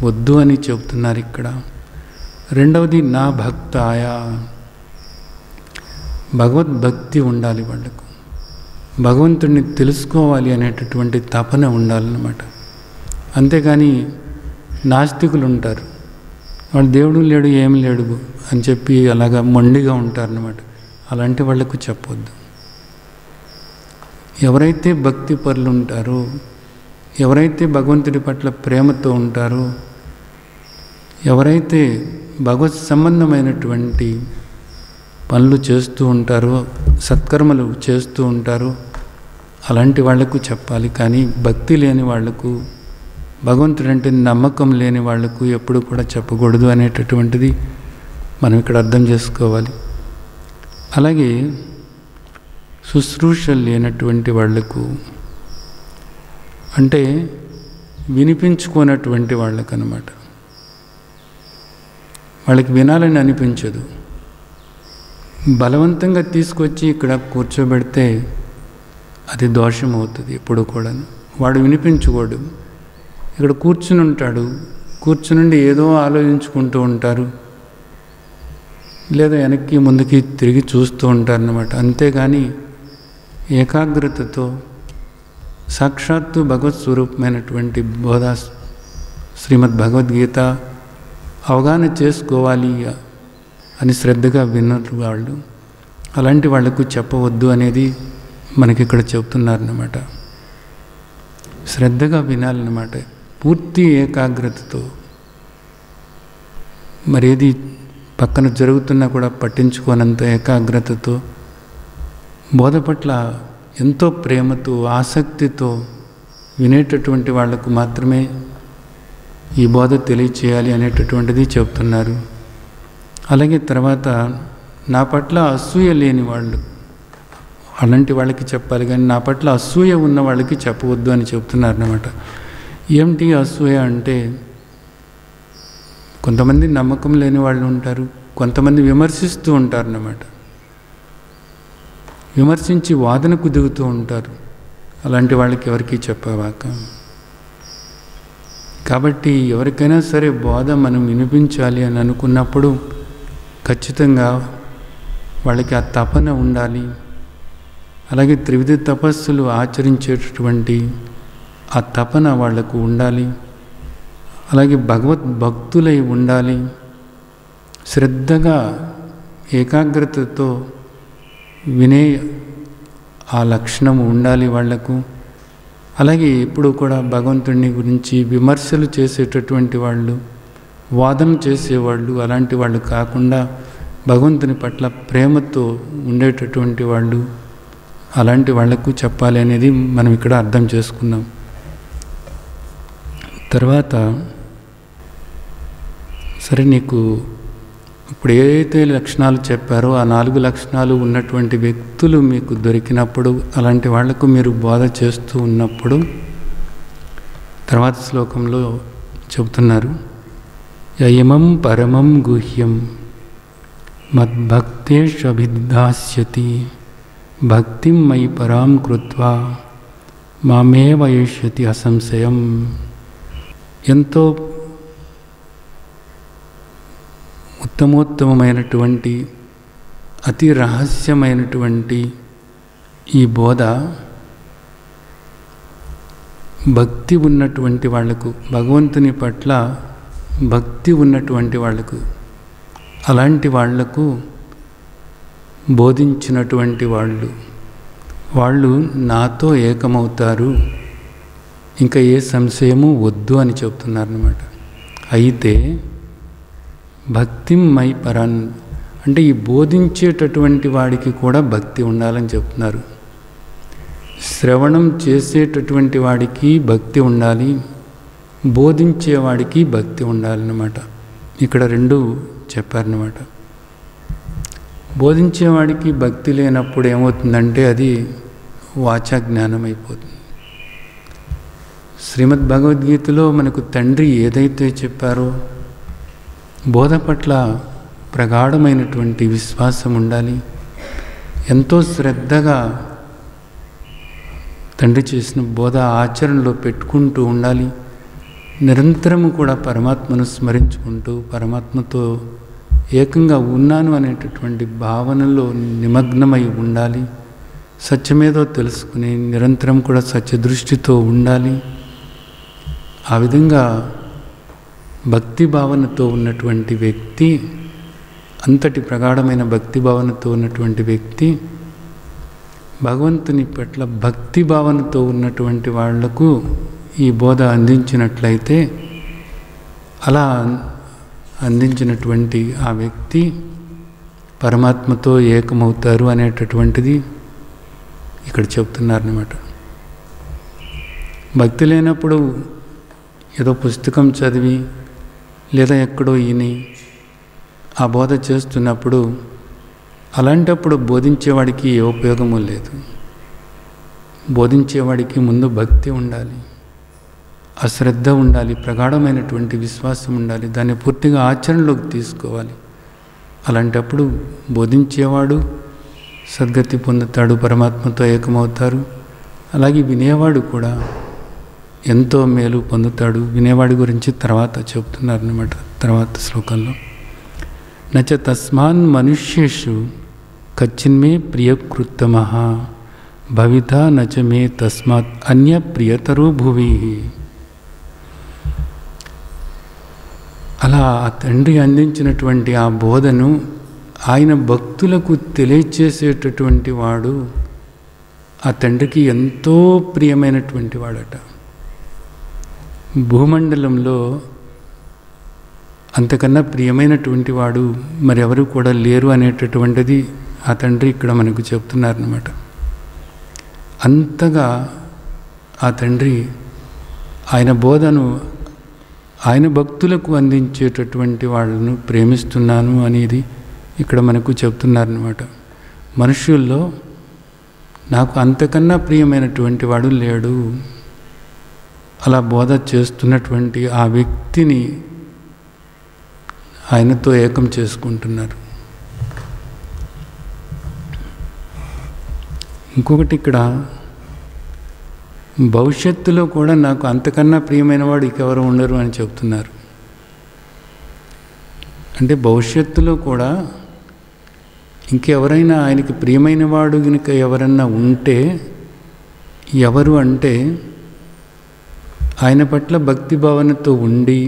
వద్దు అని చెబుతున్నారు ఇక్కడ. రెండవది నా భక్తాయ, భగవద్భక్తి ఉండాలి వాళ్ళకు. భగవంతుడిని తెలుసుకోవాలి అనేటటువంటి తపన ఉండాలన్నమాట. అంతేగాని నాస్తికులు ఉంటారు, వాడు దేవుడు లేడు ఏం లేడు అని చెప్పి అలాగా మొండిగా ఉంటారన్నమాట. అలాంటి వాళ్లకు చెప్పొద్దు. ఎవరైతే భక్తి పరులు ఉంటారో, ఎవరైతే భగవంతుడి పట్ల ప్రేమతో ఉంటారో, ఎవరైతే భగవత్ సంబంధమైనటువంటి పనులు చేస్తూ ఉంటారో, సత్కర్మలు చేస్తూ ఉంటారో అలాంటి వాళ్లకు చెప్పాలి. కానీ భక్తి లేని వాళ్లకు, భగవంతుడంటే నమ్మకం లేని వాళ్లకు ఎప్పుడు కూడా చెప్పకూడదు అనేటటువంటిది మనం ఇక్కడ అర్థం చేసుకోవాలి. అలాగే శుశ్రూష లేనటువంటి వాళ్లకు, అంటే వినిపించుకోనటువంటి వాళ్ళకు అన్నమాట. వాళ్ళకి వినాలని అనిపించదు. బలవంతంగా తీసుకొచ్చి ఇక్కడ కూర్చోబెడితే అది దోషం అవుతుంది. ఎప్పుడు కూడా వాడు వినిపించుకోడు. ఇక్కడ కూర్చుని ఉంటాడు, కూర్చునుండి ఏదో ఆలోచించుకుంటూ ఉంటారు, లేదా వెనక్కి ముందుకి తిరిగి చూస్తూ ఉంటారన్నమాట. అంతేగాని ఏకాగ్రతతో సాక్షాత్తు భగవత్ స్వరూపమైనటువంటి బోధ శ్రీమద్ భగవద్గీత అవగాహన చేసుకోవాలి అని శ్రద్ధగా విన్నారు వాళ్ళు. అలాంటి వాళ్లకు చెప్పవద్దు అనేది మనకి ఇక్కడ చెప్తున్నారన్నమాట. శ్రద్ధగా వినాలన్నమాట, పూర్తి ఏకాగ్రతతో. మరేది పక్కన జరుగుతున్నా కూడా పట్టించుకోనంత ఏకాగ్రతతో, బోధ పట్ల ఎంతో ప్రేమతో, ఆసక్తితో వినేటటువంటి వాళ్లకు మాత్రమే ఈ బోధ తెలియచేయాలి అనేటటువంటిది చెప్తున్నారు. అలాగే తర్వాత నా పట్ల అసూయ లేని వాళ్ళు, అలాంటి వాళ్ళకి చెప్పాలి, కానీ నా పట్ల అసూయ ఉన్న వాళ్ళకి చెప్పవద్దు అని చెప్తున్నారు అన్నమాట. ఏమిటి అసూయ అంటే, కొంతమంది నమ్మకం లేని వాళ్ళు ఉంటారు, కొంతమంది విమర్శిస్తూ ఉంటారు అన్నమాట. విమర్శించి వాదనకు దిగుతూ ఉంటారు. అలాంటి వాళ్ళకి ఎవరికి చెప్పవాక. కాబట్టి ఎవరికైనా సరే బోధ మనం వినిపించాలి అని అనుకున్నప్పుడు ఖచ్చితంగా వాళ్ళకి ఆ తపన ఉండాలి. అలాగే త్రివిధ తపస్సులు ఆచరించేటటువంటి ఆ తపన వాళ్లకు ఉండాలి. అలాగే భగవద్భక్తులై ఉండాలి. శ్రద్ధగా ఏకాగ్రతతో వినే ఆ లక్షణం ఉండాలి వాళ్లకు. అలాగే ఎప్పుడు కూడా భగవంతుడిని గురించి విమర్శలు చేసేటటువంటి వాళ్ళు, వాదన చేసేవాళ్ళు అలాంటి వాళ్ళు కాకుండా భగవంతుని పట్ల ప్రేమతో ఉండేటటువంటి వాళ్ళు, అలాంటి వాళ్లకు చెప్పాలి అనేది మనం ఇక్కడ అర్థం చేసుకున్నాం. తర్వాత సరే, నీకు ఇప్పుడు ఏదైతే లక్షణాలు చెప్పారో ఆ 4 లక్షణాలు ఉన్నటువంటి వ్యక్తులు మీకు దొరికినప్పుడు, అలాంటి వాళ్లకు మీరు బోధ చేస్తూ ఉన్నప్పుడు తర్వాత శ్లోకంలో చెబుతున్నారు, యయమం పరమం గుహ్యం మద్భక్తేష్వభిదాస్యతి భక్తిం మయి పరాం కృత్వా మామేవ యేష్యతి అసంశయం. ఎంతో ఉత్తమోత్తమైనటువంటి అతి రహస్యమైనటువంటి ఈ బోధ భక్తి ఉన్నటువంటి వాళ్లకు, భగవంతుని పట్ల భక్తి ఉన్నటువంటి వాళ్లకు, అలాంటి వాళ్లకు బోధించినటువంటి వాళ్ళు నాతో ఏకమవుతారు, ఇంకా ఏ సంశయము వద్దు అని చెప్తున్నారన్నమాట. అయితే భక్తిం మై పరాన్ అంటే ఈ బోధించేటటువంటి వాడికి కూడా భక్తి ఉండాలని చెప్తున్నారు. శ్రవణం చేసేటటువంటి వాడికి భక్తి ఉండాలి, బోధించేవాడికి భక్తి ఉండాలన్నమాట. ఇక్కడ 2 చెప్పారన్నమాట. బోధించేవాడికి భక్తి లేనప్పుడు ఏమవుతుందంటే అది వాచా జ్ఞానం అయిపోతుంది. శ్రీమద్ భగవద్గీతలో మనకు తండ్రి ఏదైతే చెప్పారో బోధ పట్ల ప్రగాఢమైనటువంటి విశ్వాసం ఉండాలి, ఎంతో శ్రద్ధగా తండ్రి చేసిన బోధ ఆచరణలో పెట్టుకుంటూ ఉండాలి, నిరంతరము కూడా పరమాత్మను స్మరించుకుంటూ పరమాత్మతో ఏకంగా ఉన్నాను అనేటటువంటి భావనలో నిమగ్నమై ఉండాలి, సత్యమేదో తెలుసుకుని నిరంతరం కూడా సత్యదృష్టితో ఉండాలి. ఆ విధంగా భక్తి భావనతో ఉన్నటువంటి వ్యక్తి, అంతటి ప్రగాఢమైన భక్తి భావనతో ఉన్నటువంటి వ్యక్తి భగవంతుని పట్ల భక్తి భావనతో ఉన్నటువంటి వాళ్లకు ఈ బోధ అందించినట్లయితే, అలా అందించినటువంటి ఆ వ్యక్తి పరమాత్మతో ఏకమవుతారు అనేటటువంటిది ఇక్కడ చెప్తున్నారన్నమాట. భక్తి లేనప్పుడు ఏదో పుస్తకం చదివి లేదా ఎక్కడో విని ఆ బోధ చేస్తున్నప్పుడు, అలాంటప్పుడు బోధించేవాడికి ఏ ఉపయోగము లేదు. బోధించేవాడికి ముందు భక్తి ఉండాలి, అశ్రద్ధ ఉండాలి, ప్రగాఢమైనటువంటి విశ్వాసం ఉండాలి, దాన్ని పూర్తిగా ఆచరణలోకి తీసుకోవాలి. అలాంటప్పుడు బోధించేవాడు సద్గతి పొందుతాడు, పరమాత్మతో ఏకమవుతారు. అలాగే వినేవాడు కూడా ఎంతో మేలు పొందుతాడు. వినేవాడి గురించి తర్వాత చెప్తున్నారన్నమాట తర్వాత శ్లోకంలో. నచ తస్మాన్ మనుష్యేషు కచ్చిన్మే ప్రియకృత్తమః భవిత నచ మే తస్మాత్ అన్య ప్రియతరో భువి. అలా ఆ తండ్రి అందించినటువంటి ఆ బోధను ఆయన భక్తులకు తెలియచేసేటటువంటి వాడు ఆ తండ్రికి ఎంతో ప్రియమైనటువంటి వాడట. భూమండలంలో అంతకన్నా ప్రియమైనటువంటి వాడు మరెవరు కూడా లేరు అనేటటువంటిది ఆ తండ్రి ఇక్కడ మనకు చెప్తున్నారన్నమాట. అంతగా ఆ తండ్రి ఆయన బోధను ఆయన భక్తులకు అందించేటటువంటి వాళ్ళను ప్రేమిస్తున్నాను అనేది ఇక్కడ మనకు చెప్తున్నారన్నమాట. మనుషుల్లో నాకు అంతకన్నా ప్రియమైనటువంటి వాడు లేడు. అలా బోధ చేస్తున్నటువంటి ఆ వ్యక్తిని ఆయనతో ఏకం చేసుకుంటున్నారు. ఇంకొకటి ఇక్కడ భవిష్యత్తులో కూడా నాకు అంతకన్నా ప్రియమైన వాడు ఇంకెవరు ఉండరు అని చెప్తున్నారు. అంటే భవిష్యత్తులో కూడా ఇంకెవరైనా ఆయనకి ప్రియమైన వాడు కనుక ఎవరన్నా ఉంటే ఎవరు అంటే ఆయన పట్ల భక్తి భావనతో ఉండి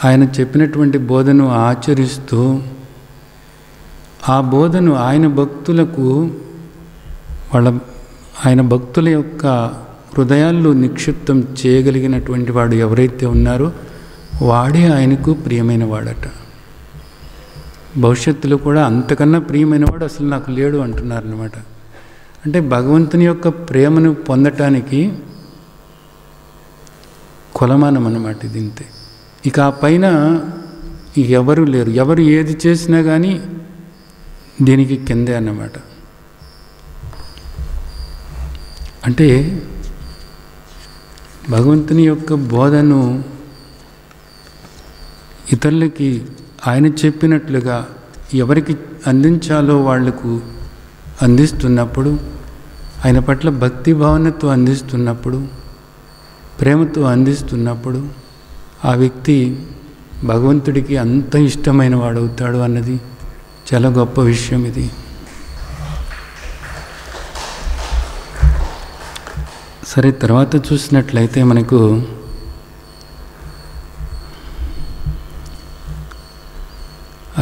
ఆయన చెప్పినటువంటి బోధను ఆచరిస్తూ ఆ బోధను ఆయన భక్తులకు ఆయన భక్తుల యొక్క హృదయాల్లో నిక్షిప్తం చేయగలిగినటువంటి వాడు ఎవరైతే ఉన్నారో వాడే ఆయనకు ప్రియమైన వాడట. భవిష్యత్తులో కూడా అంతకన్నా ప్రియమైన వాడు అసలు నాకు లేడు అంటున్నారన్నమాట. అంటే భగవంతుని యొక్క ప్రేమను పొందటానికి కొలమానం అన్నమాట ఇది. ఇంతే. ఇక ఆ పైన ఎవరు లేరు. ఎవరు ఏది చేసినా కానీ దీనికి కిందే అన్నమాట. అంటే భగవంతుని యొక్క బోధను ఇతరులకి ఆయన చెప్పినట్లుగా ఎవరికి అందించాలో వాళ్లకు అందిస్తున్నప్పుడు, ఆయన పట్ల భక్తి భావనతో అందిస్తున్నప్పుడు, ప్రేమతో అందిస్తున్నప్పుడు ఆ వ్యక్తి భగవంతుడికి అంత ఇష్టమైన వాడవుతాడు అన్నది చాలా గొప్ప విషయం ఇది. సరే, తర్వాత చూసినట్లయితే మనకు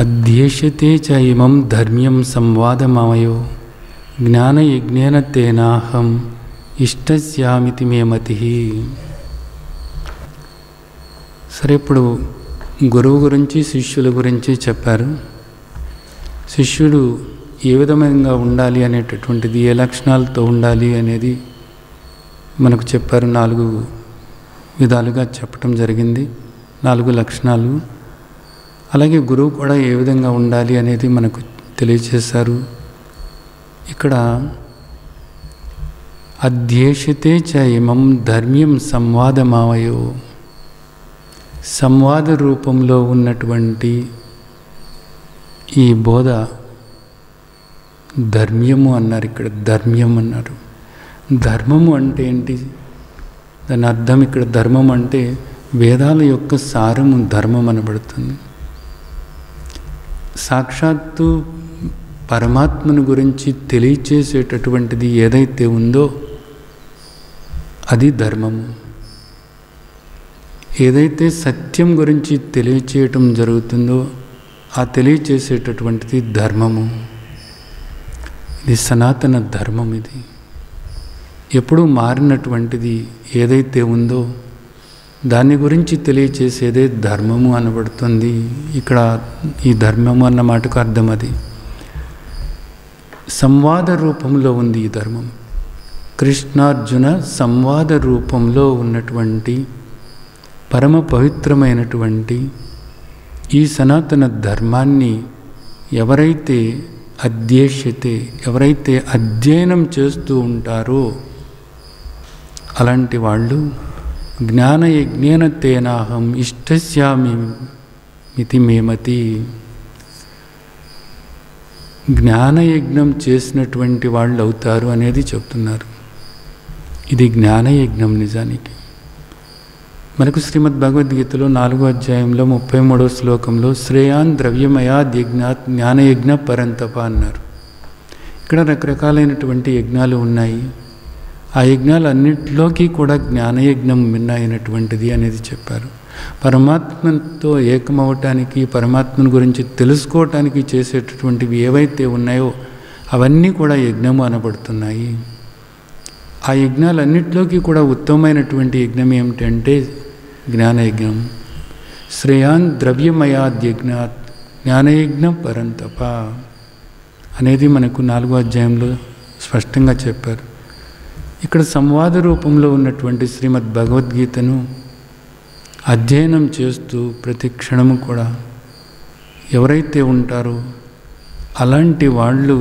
అధ్యేష్యతే చ ఇమం ధర్మ్యం సంవాదమవయో జ్ఞానయజ్ఞేన తేనాహం ఇష్టస్యామితి మే మతి. సరే, ఇప్పుడు గురువు గురించి శిష్యుల గురించి చెప్పారు. శిష్యుడు ఏ విధంగా ఉండాలి అనేటటువంటిది, ఏ లక్షణాలతో ఉండాలి అనేది మనకు చెప్పారు. 4 విధాలుగా చెప్పటం జరిగింది, 4 లక్షణాలు. అలాగే గురువు కూడా ఏ విధంగా ఉండాలి అనేది మనకు తెలియజేశారు. ఇక్కడ అధ్యేష్యతే చ ఇమం ధర్మ్యం సంవాదమావయో, సంవాద రూపంలో ఉన్నటువంటి ఈ బోధ ధర్మ్యము అన్నారు. ఇక్కడ ధర్మ్యం అన్నారు. ధర్మము అంటే ఏంటి? దాని అర్థం ఇక్కడ ధర్మం అంటే వేదాల యొక్క సారము ధర్మం అనబడుతుంది. సాక్షాత్తు పరమాత్మను గురించి తెలియచేసేటటువంటిది ఏదైతే ఉందో అది ధర్మము. ఏదైతే సత్యం గురించి తెలియచేయటం జరుగుతుందో ఆ తెలియచేసేటటువంటిది ధర్మము. ఇది సనాతన ధర్మం. ఇది ఎప్పుడూ మారినటువంటిది ఏదైతే ఉందో దాని గురించి తెలియచేసేదే ధర్మము అనబడుతుంది. ఇక్కడ ఈ ధర్మము అన్న మాటకు అర్థం అది. సంవాద రూపంలో ఉంది ఈ ధర్మం. కృష్ణార్జున సంవాద రూపంలో ఉన్నటువంటి పరమ పవిత్రమైనటువంటి ఈ సనాతన ధర్మాన్ని ఎవరైతే అధ్యేష్యతే, ఎవరైతే అధ్యయనం చేస్తూ ఉంటారో అలాంటి వాళ్ళు జ్ఞానయజ్ఞేన తేనాహం ఇష్టస్యామి మితి మేమతి. జ్ఞానయజ్ఞం చేసినటువంటి వాళ్ళు అవుతారు అనేది చెప్తున్నారు. ఇది జ్ఞానయజ్ఞం. నిజానికి మనకు శ్రీమద్ భగవద్గీతలో 4వ అధ్యాయంలో 33వ శ్లోకంలో శ్రేయాన్ ద్రవ్యమయాద్ యజ్ఞాత్ జ్ఞానయజ్ఞ పరంతప అన్నారు. ఇక్కడ రకరకాలైనటువంటి యజ్ఞాలు ఉన్నాయి. ఆ యజ్ఞాలన్నింటిలోకి కూడా జ్ఞానయజ్ఞం మిన్నైనటువంటిది అనేది చెప్పారు. పరమాత్మతో ఏకమవటానికి, పరమాత్మను గురించి తెలుసుకోవటానికి చేసేటటువంటివి ఏవైతే ఉన్నాయో అవన్నీ కూడా యజ్ఞము అనబడుతున్నాయి. ఆ యజ్ఞాలన్నింటిలోకి కూడా ఉత్తమమైనటువంటి యజ్ఞం ఏమిటంటే జ్ఞానయజ్ఞం. శ్రేయాన్ ద్రవ్యమయాద్ యజ్ఞాత్ జ్ఞానయజ్ఞ పరంతప అనేది మనకు 4వ అధ్యాయంలో స్పష్టంగా చెప్పారు. ఇక్కడ సంవాద రూపంలో ఉన్నటువంటి శ్రీమద్ భగవద్గీతను అధ్యయనం చేస్తూ ప్రతి క్షణము కూడా ఎవరైతే ఉంటారో అలాంటి వాళ్ళు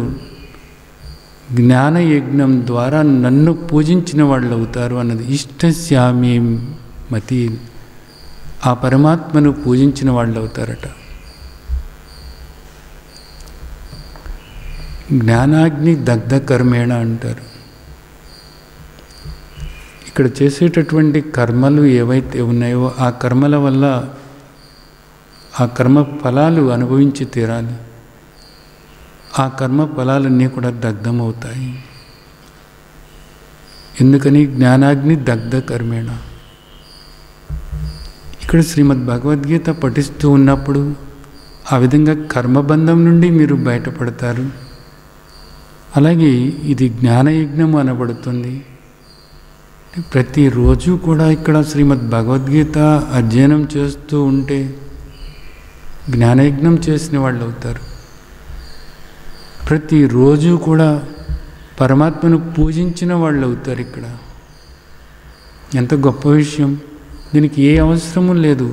జ్ఞానయజ్ఞం ద్వారా నన్ను పూజించిన వాళ్ళు అవుతారు అన్నది. ఇష్టస్యామి మతి, ఆ పరమాత్మను పూజించిన వాళ్ళు అవుతారట. జ్ఞానాగ్ని దగ్ధ కర్మేణ అంటారు. ఇక్కడ చేసేటటువంటి కర్మలు ఏవైతే ఉన్నాయో ఆ కర్మల వల్ల ఆ కర్మ ఫలాలు అనుభవించి తీరాలి. ఆ కర్మ ఫలాలన్నీ కూడా దగ్ధమవుతాయి. ఎందుకని? జ్ఞానాగ్ని దగ్ధ కర్మేణ. ఇక్కడ శ్రీమద్ భగవద్గీత పఠిస్తూ ఉన్నప్పుడు ఆ విధంగా కర్మబంధం నుండి మీరు బయటపడతారు. అలాగే ఇది జ్ఞానయజ్ఞము అనబడుతుంది. ప్రతిరోజు కూడా ఇక్కడ శ్రీమద్ భగవద్గీత అధ్యయనం చేస్తూ ఉంటే జ్ఞానయజ్ఞం చేసిన వాళ్ళు అవుతారు. ప్రతిరోజు కూడా పరమాత్మను పూజించిన వాళ్ళు అవుతారు. ఇక్కడ ఎంత గొప్ప విషయం! దీనికి ఏ అవసరము లేదు,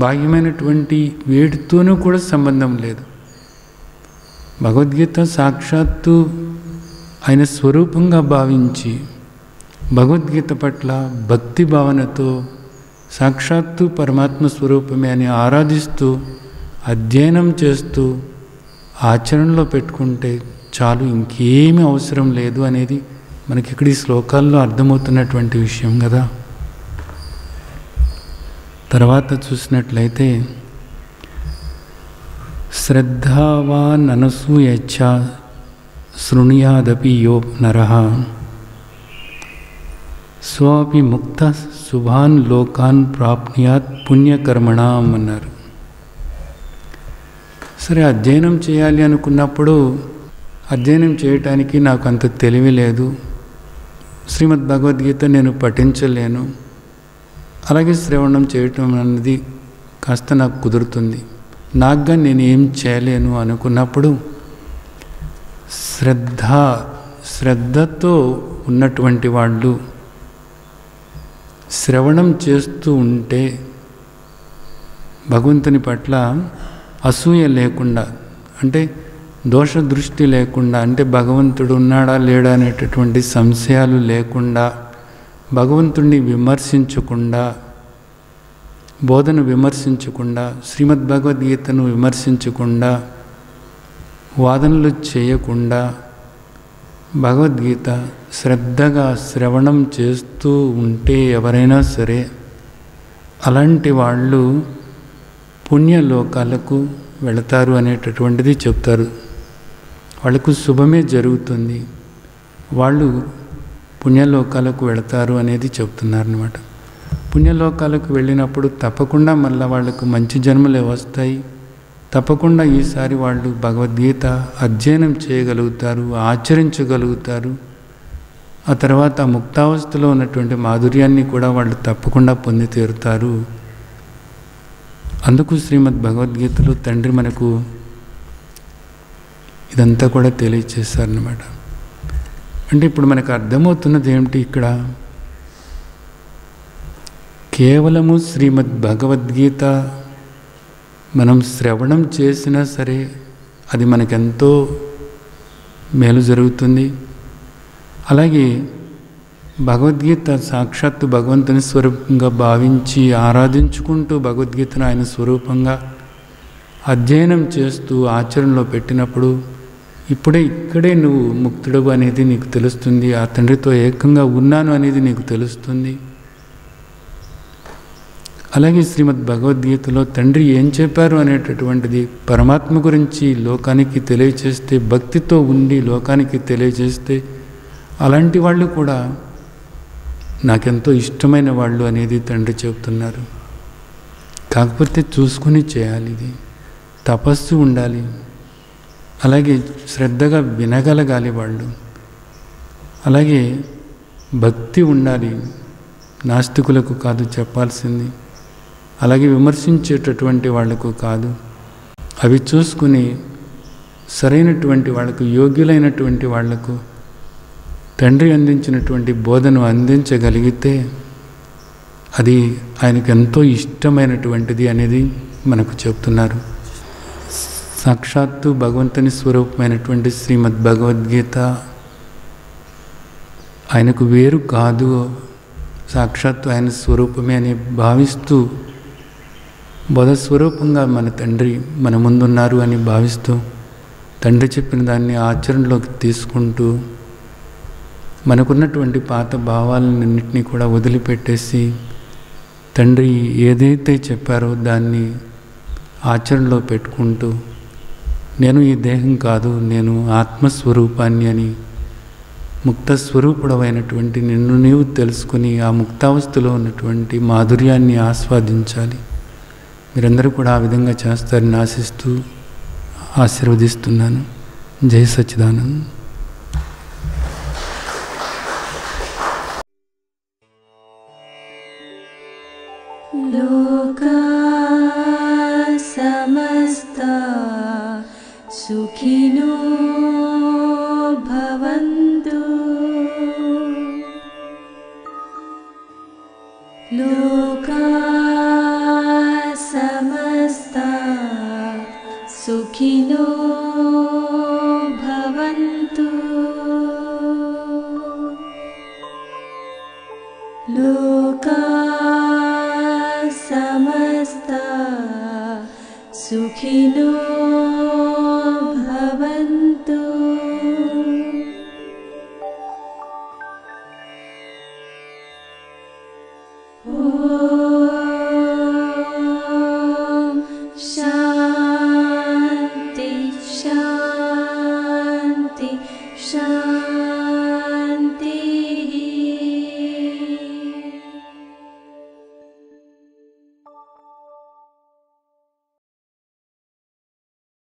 బాహ్యమైనటువంటి వేటితోనూ కూడా సంబంధం లేదు. భగవద్గీత సాక్షాత్తు ఆయన స్వరూపంగా భావించి భగవద్గీత పట్ల భక్తి భావనతో సాక్షాత్తు పరమాత్మ స్వరూపమే అని ఆరాధిస్తూ అధ్యయనం చేస్తూ ఆచరణలో పెట్టుకుంటే చాలు, ఇంకేమీ అవసరం లేదు అనేది మనకి ఇక్కడ ఈ శ్లోకాల్లో అర్థమవుతున్నటువంటి విషయం కదా. తర్వాత చూసినట్లయితే శ్రద్ధావాన్ అనసూయచ్చ శృణుయాదపి యో నరః స్వాపి ముక్త శుభాన్ లోకాన్ ప్రాప్నుయాత్ పుణ్యకర్మణాం అన్నారు. సరే, అధ్యయనం చేయాలి అనుకున్నప్పుడు అధ్యయనం చేయటానికి నాకు అంత తెలివి లేదు, శ్రీమద్ భగవద్గీత నేను పఠించలేను, అలాగే శ్రవణం చేయటం అనేది కాస్త నాకు కుదురుతుంది, నాకుగా నేను ఏం చేయలేను అనుకున్నప్పుడు శ్రద్ధతో ఉన్నటువంటి వాళ్ళు శ్రవణం చేస్తూ ఉంటే భగవంతుని పట్ల అసూయ లేకుండా, అంటే దోష దృష్టి లేకుండా, అంటే భగవంతుడు ఉన్నాడా లేడా అనేటటువంటి సంశయాలు లేకుండా, భగవంతుడిని విమర్శించకుండా, బోధను విమర్శించకుండా, శ్రీమద్ భగవద్గీతను విమర్శించకుండా, వాదనలు చేయకుండా భగవద్గీత శ్రద్ధగా శ్రవణం చేస్తూ ఉంటే ఎవరైనా సరే అలాంటి వాళ్ళు పుణ్యలోకాలకు వెళతారు అనేటటువంటిది చెప్తారు. వాళ్ళకు శుభమే జరుగుతుంది, వాళ్ళు పుణ్యలోకాలకు వెళతారు అనేది చెప్తున్నారన్నమాట. పుణ్యలోకాలకు వెళ్ళినప్పుడు తప్పకుండా మళ్ళీ వాళ్ళకు మంచి జన్మలే వస్తాయి, తప్పకుండా ఈసారి వాళ్ళు భగవద్గీత అధ్యయనం చేయగలుగుతారు, ఆచరించగలుగుతారు. ఆ తర్వాత ముక్తావస్థలో ఉన్నటువంటి మాధుర్యాన్ని కూడా వాళ్ళు తప్పకుండా పొంది తీరుతారు. అందుకు శ్రీమద్ భగవద్గీతలో తండ్రి మనకు ఇదంతా కూడా తెలియచేశారన్నమాట. అంటే ఇప్పుడు మనకు అర్థమవుతున్నది ఏమిటి? ఇక్కడ కేవలము శ్రీమద్ భగవద్గీత మనం శ్రవణం చేసినా సరే అది మనకెంతో మేలు జరుగుతుంది. అలాగే భగవద్గీత సాక్షాత్తు భగవంతుని స్వరూపంగా భావించి ఆరాధించుకుంటూ భగవద్గీతను ఆయన స్వరూపంగా అధ్యయనం చేస్తూ ఆచరణలో పెట్టినప్పుడు ఇక్కడే నువ్వు ముక్తుడు అనేది నీకు తెలుస్తుంది, ఆ తండ్రితో ఏకంగా ఉన్నాను అనేది నీకు తెలుస్తుంది. అలాగే శ్రీమద్ భగవద్గీతలో తండ్రి ఏం చెప్పారు అనేటటువంటిది పరమాత్మ గురించి లోకానికి తెలియచేస్తే, భక్తితో ఉండి లోకానికి తెలియచేస్తే అలాంటి వాళ్ళు కూడా నాకెంతో ఇష్టమైన వాళ్ళు అనేది తండ్రి చెబుతున్నారు. కాకపోతే చూసుకుని చేయాలి, ఇది తపస్సు ఉండాలి, అలాగే శ్రద్ధగా వినగలగాలి వాళ్ళు, అలాగే భక్తి ఉండాలి, నాస్తికులకు కాదు చెప్పాల్సింది, అలాగే విమర్శించేటటువంటి వాళ్లకు కాదు. అవి చూసుకుని సరైనటువంటి వాళ్లకు, యోగ్యులైనటువంటి వాళ్లకు తండ్రి అందించినటువంటి బోధను అందించగలిగితే అది ఆయనకు ఎంతో ఇష్టమైనటువంటిది అనేది మనకు చెప్తున్నారు. సాక్షాత్తు భగవంతుని స్వరూపమైనటువంటి శ్రీమద్ భగవద్గీత ఆయనకు వేరు కాదు, సాక్షాత్తు ఆయన స్వరూపమే అని భావిస్తూ బోధస్వరూపంగా మన తండ్రి మన ముందున్నారు అని భావిస్తూ తండ్రి చెప్పిన దాన్ని ఆచరణలోకి తీసుకుంటూ మనకున్నటువంటి పాత భావాలన్నింటినీ కూడా వదిలిపెట్టేసి తండ్రి ఏదైతే చెప్పారో దాన్ని ఆచరణలో పెట్టుకుంటూ నేను ఈ దేహం కాదు, నేను ఆత్మస్వరూపాన్ని అని ముక్తస్వరూపుడమైనటువంటి నిన్ను నీవు తెలుసుకుని ఆ ముక్తావస్థలో ఉన్నటువంటి మాధుర్యాన్ని ఆస్వాదించాలి. మీరందరూ కూడా ఆ విధంగా చేస్తారని ఆశిస్తూ ఆశీర్వదిస్తున్నాను. జై సచ్చిదానంద్. लोका समस्ता सुखिनो भवन्तु. लोका समस्ता सुखिनो भवन्तु. लोका समस्ता सुखिनो भवन्तु. ॐ शान्ति शान्ति शान्ति.